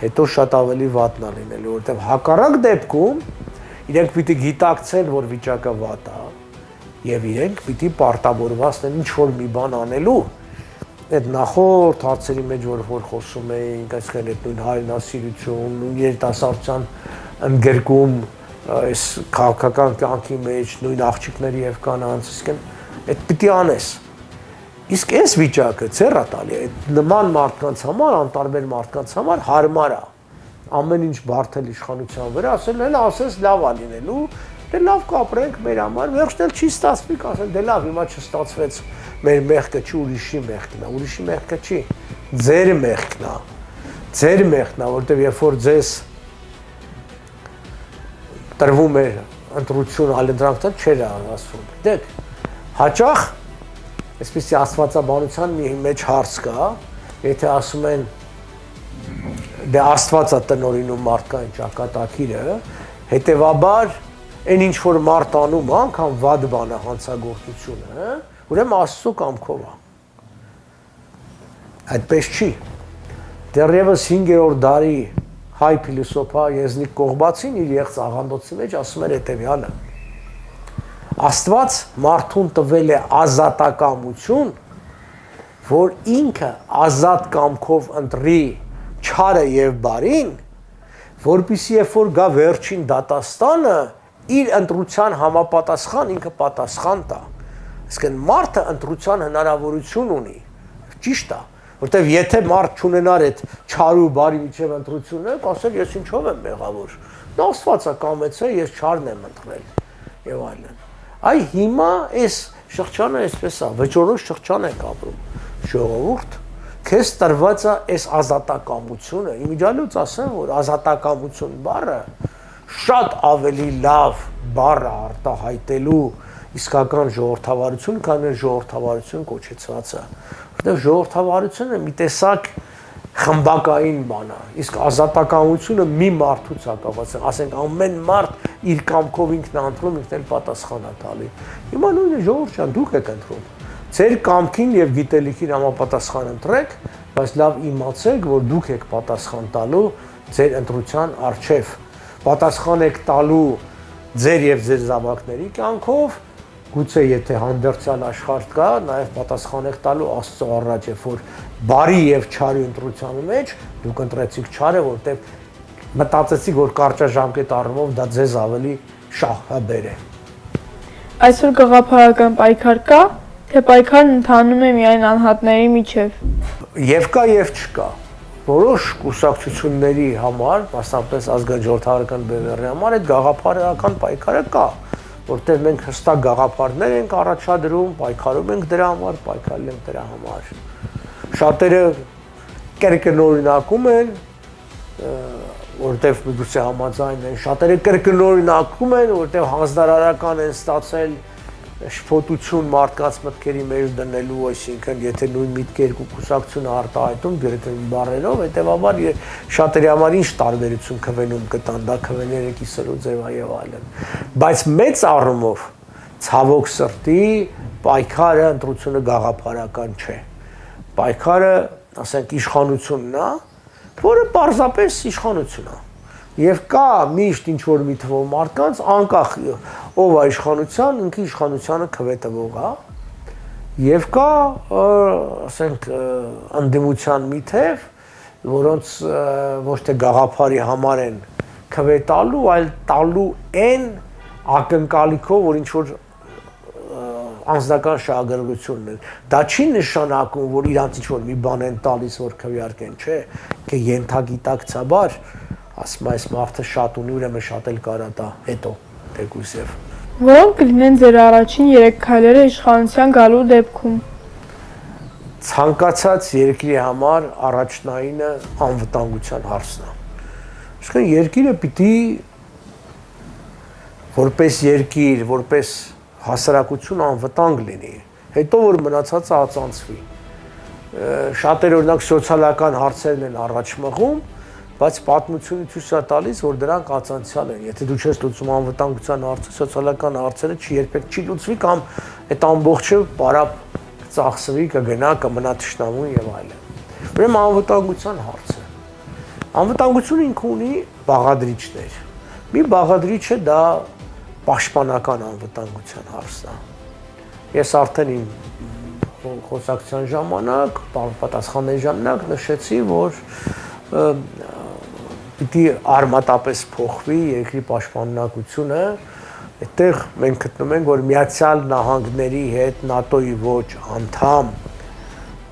Հետո շատ ավելի վատն է լինելու, որովհետեւ հակառակ դեպքում իրենք պիտի գիտակցեն, որ վիճակը վատ է, եւ իրենք պիտի պարտավորված լինեն ինչ որ մի բան անելու, այդ նախորդ հարցերի մեջ որ խոսում էինք, այսինքն այդ նույն հայրենասիրություն, նույն երիտասարդության ընդգրկում այս քաղաքական կյանքի մեջ, նույն աղջիկների եւ կանանց, այսինքն այդ պիտի անես։ Իսկ այս վիճակը ծերա տալի, այդ նման մարդկանց համար, անտարբեր մարդկանց համար հարմար է։ Ամեն ինչ բարդել իշխանության վրա, ասել հենց ասես լավ է լինելու, դե լավ կապրենք մեր համար, վերջնել չի ստացվի, ասել դե լավ, հիմա չստացվեց, մեր մեղքը չի, ուրիշի մեղքն է, ուրիշի մեղքը չի, ձեր մեղքն է, որովհետև երբ որ ձեզ տրվում էր ընտրություն այլընտրանքთან չէր ասվում։ Դեք, հաճախ այսպիսի աստվածաբանության մի մեջ հարց կա, եթե ասում են դե Աստվածը տնօրինում մարդկային ճակատագիրը, հետևաբար այն ինչ որ մարդ անում է, անգամ վատ բան է հանցագործությունը, ուրեմն Աստծո կամքով է։ Այդպես չի։ Դեռևս 5-րդ դարի հայ փիլիսոփա Եզնիկ Կողբացին իր եղծ աղանդոցի մեջ ասում էր հետևյալը. Աստված մարդուն տվել է ազատակամություն, որ ինքը ազատ կամքով ընտրի չարը եւ բարին, որպեսզի երբ որ գա վերջին դատաստանը, իր ընտրության համապատասխան ինքը պատասխան տա։ Այսինքն մարդը ընտրության հնարավորություն ունի։ Ճիշտ է, որտեվ եթե մարդ չունենար այդ չար ու բարի միջև ընտրությունը, ասել ես ինչով եմ մեղավոր։ Դա Աստվածը կամեցել, ես չարն եմ ընտրել եւ այլն։ Այ հիմա այս շղճանը այսպես է, վճռոց շղճան ենք ապրում։ Ժողովուրդ, քեզ տրված է այս ազատակամությունը, իմիջիալուց ասեմ, որ ազատակամություն բառը շատ ավելի լավ բառ է արտահայտելու իսկական ժողովրդավարություն, քան ժողովրդավարություն կոչեցվածը, որտեղ ժողովրդավարությունը մի տեսակ խմբակային բան է, իսկ ազատակամությունը մի մարդուց է կապված, ասենք ամեն մարդ իր կամքով ինքն է ընտրում, ինքն էլ պատասխան է տալի։ Հիմա նույնը ժողովուրդ ջան, դուք եք ընտրում։ Ձեր կամքին եւ գիտելիքին համապատասխան ընտրեք, բայց լավ իմացեք, որ դուք եք պատասխան տալու ձեր ընտրության առջև։ Պատասխան եք տալու ձեր եւ ձեր զավակների կյանքով, գուցե եթե հանդերձյալ աշխարհ կա, նաեւ պատասխան եք տալու Աստծո առաջ, երբ որ բարի եւ չարի ընտրության մեջ դուք ընտրեցիք չարը, որտեղ մտածեցիք, որ կարճաժամկետ առումով դա ձեզ ավելի շահաբեր է։ Այսօր գաղափարական պայքար կա, թե պայքարն ընթանում է միայն անհատների միջև։ Եվ կա եւ չկա։ Որոշ կուսակցությունների համար, մասնավորապես ազգային ժողովրդավարական բևեռի համար այդ գաղափարական պայքարը կա, որտեղ մենք հստակ գաղափարներ ենք առաջադրում, պայքարում ենք դրա համար, պայքարել ենք դրա համար։ Շատերը կրկնօրինակում են, որտեղ միգուցե համաձայն են, շատերը կրկնօրինակում են, որտեղ հանձնարարական են ստացել շփոթություն մարդկանց մտքերի մեջ դնելու, այսինքն եթե նույն միտքը երկու կուսակցությունը արտահայտում գրեթե բառերով, հետեւաբար շատերի համար ինչ տարբերություն քվենում կտան, դա քվեները կիսելու ձև է եւ այլն։ Բայց մեծ առումով ցավոք սրտի պայքարը ընտրությունը գաղափարական չէ։ Պայքարը, ասենք, իշխանությունն է, որը պարզապես իշխանություն է։ Եվ կա միշտ ինչ-որ մի թվով մարդկանց, անկախ ով է իշխանության, ինքը իշխանությանը քվետվող է, եւ կա, ասենք, ընդդիմության մի թև, որոնց ոչ թե գաղափարի համար են քվետալու, այլ տալու այն ակնկալիքով, որ ինչ-որ անձնական շահագրգռությունն է։ Դա չի նշանակում, որ իրանց ինչ-որ մի բան են տալիս, որ քվեարկեն, չէ, թե ենթագիտակցաբար ասում այս մարդը շատ ունի, ուրեմն շատ էլ կարա տա հետո թեկուզև։ Որոնք կլինեն ձեր առաջին 3 քայլերը իշխանության գալու դեպքում։ Ցանկացած երկրի համար առաջնայինը անվտանգության հարցն է։ Այսինքն երկիրը պիտի որպես երկիր, որպես հասարակություն անվտանգ լինի, հետո որ մնացածը ածանցվի։ Շատերը օրինակ սոցիալական հարցերն են առաջ մղում, բայց պատմությունը ցույց է տալիս, որ դրանք ածանցյալ են։ Եթե դու չես լուծում անվտանգության հարցը, սոցիալական հարցերը երբեք չի լուծվի կամ այդ ամբողջը պարապ ծախսվի, կգնա, կմնա թշնամուն եւ այլն։ Ուրեմն անվտանգության հարցը։ Անվտանգությունը ինքը ունի բաղադրիչներ։ Մի բաղադրիչը դա պաշտպանական անվտանգության հարցն է։ Ես արդեն իմ խոսակցության ժամանակ, պատասխանների ժամանակ նշեցի, որ պիտի արմատապես փոխվի երկրի պաշտպանունակությունը, այդտեղ մենք գտնում ենք, որ Միացյալ Նահանգների հետ ՆԱՏՕ-ի ոչ անդամ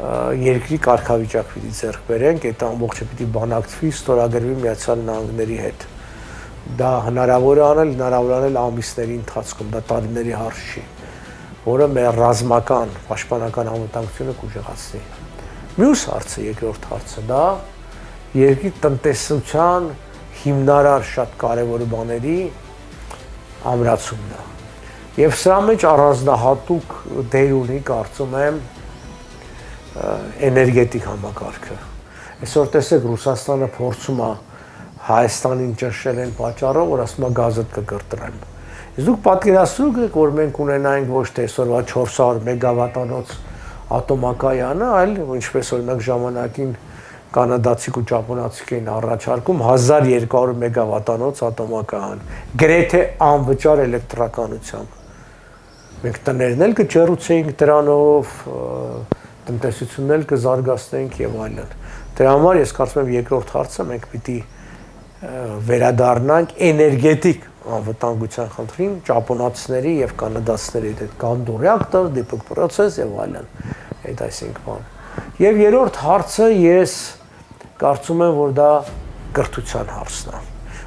երկրի կարգավիճակ պիտի ձեռք բերենք, այդ ամբողջը պիտի բանակցվի, ստորագրվի Միացյալ Նահանգների հետ։ Դա հնարավոր է անել ամիսների ընթացքում, դա տարիների հարց չի, որը մեր ռազմական, պաշտպանական անվտանգությունը կուժեղացնի։ Մյուս հարցը, երկրորդ հարցը, դա երկրի տնտեսության հիմնարար շատ կարևոր բաների ամրացումն է։ Եվ սրա մեջ առանձնահատուկ դեր ունի, կարծում եմ, էներգետիկ համակարգը։ Այսօր տեսեք Ռուսաստանը փորձում է Հայաստանին ճնշել են պատճառով, որ ասում է գազդ կկրտրեմ։ Իսկ դուք պատկերացրու եք, որ մենք ունենայինք ոչ թե այսօրվա 400 մեգավատանոց ատոմակայանը, այլ ինչպես օրինակ ժամանակին կանադացիք ու ճապոնացիք էին առաջարկում 1200 մեգավատանոց ատոմակայան, գրեթե անվճար էլեկտրականությամբ։ Մենք տներն էլ կճեռուցեինք դրանով, տնտեսությունն էլ կզարգացնենք եւ այլն։ Դրա համար ես կարծում եմ երկրորդ հարցը մենք պիտի վերադառնանք էներգետիկ անվտանգության խնդրին ճապոնացիների եւ կանադացիների հետ կանդու ռեակտոր, դիպուկ պրոցես եւ այլն։ Այդ այսինքն բան։ Եվ երրորդ հարցը ես կարծում եմ, որ դա կրթության հարցն է,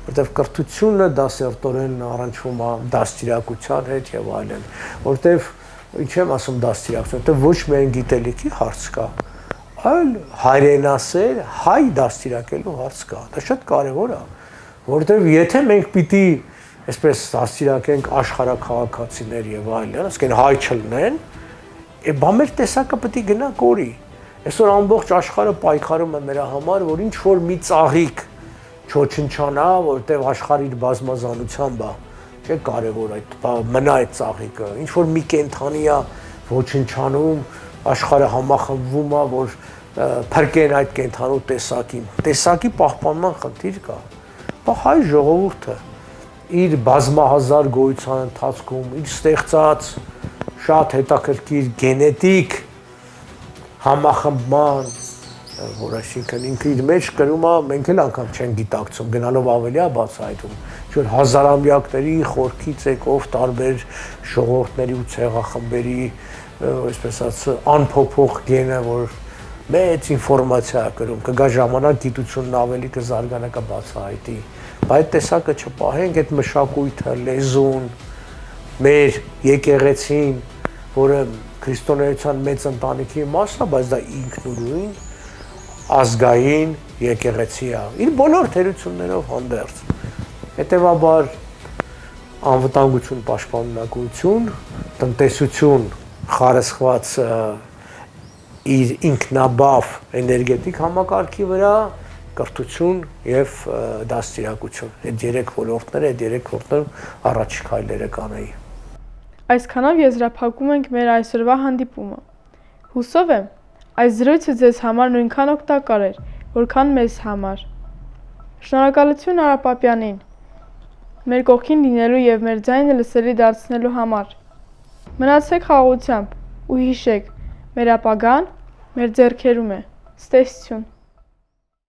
որտեղ կրթությունը դասերտորեն առնչվում է դաստիարակության հետ եւ այլն, որտեղ ինչ եմ ասում դաստիարակություն, որտեղ ոչ միայն գիտելիքի հարց կա, այլ հայրենասեր հայ դաստիարակելու հարց կա։ Դա շատ կարևոր է, որտեղ եթե մենք պիտի այսպես դաստիարակենք աշխարհաքաղաքացիներ եւ այլն, ասենք հայ չլինեն, բա մեր տեսակը պետք է գնա կորի։ Այսօր ամբողջ աշխարհը պայքարում է նրա համար, որ ինչ որ մի ծաղիկ չոչնչանա, որտեղ աշխարհի բազմազանությամբ է, չէ՞ կարևոր այդ մնա այդ ծաղիկը։ Ինչ որ մի կենթանի է ոչնչանում, աշխարհը համախմբվում է, որ փրկեն այդ կենթանու տեսակին։ Տեսակի պահպանման խնդիր կա։ Բա հայ ժողովուրդը իր բազմահազար գոյության ընթացքում իր ստեղծած շատ հետաքրքիր գենետիկ համախմբման, որ այսինքն ինքը իր մեջ կրում է, մենք էլ անգամ չենք գիտակցում, գնալով ավելի է բացահայտում, որ հազարամյակների խորքից եկող տարբեր ժողովուրդների ու ցեղախմբերի, այսպես ասած, անփոփոխ գենը, որ մեծ ինֆորմացիա է կրում, կգա ժամանակ գիտությունն ավելի կզարգանա, կբացահայտի, բայց այդ տեսակը չպահենք, այդ մշակույթը, լեզուն, մեր եկեղեցին, որը քրիստոնեության մեծ ընտանիքի մասն է, բայց դա ինքնուրույն ազգային եկեղեցի է, իր բոլոր թերություններով հանդերձ։ Հետևաբար անվտանգություն, պաշտպանունակություն, տնտեսություն խարսխված իր ինքնաբավ էներգետիկ համակարգի վրա, կրթություն եւ դաստիարակություն։ Այդ երեք ոլորտներում առաջին քայլերը կանեի։ Այսքանով եզրափակում ենք մեր այսօրվա հանդիպումը։ Հուսով եմ, այս զրույցը ձեզ համար նույնքան օգտակար էր, որքան մեզ համար։ Շնորհակալություն Արա Պապյանին մեր կողքին լինելու եւ մեր ձայնը լսելի դարձնելու համար։ Մնացեք խաղաղությամբ ու հիշեք, մեր ապագան մեր ձեռքերում է։ Ստեսություն։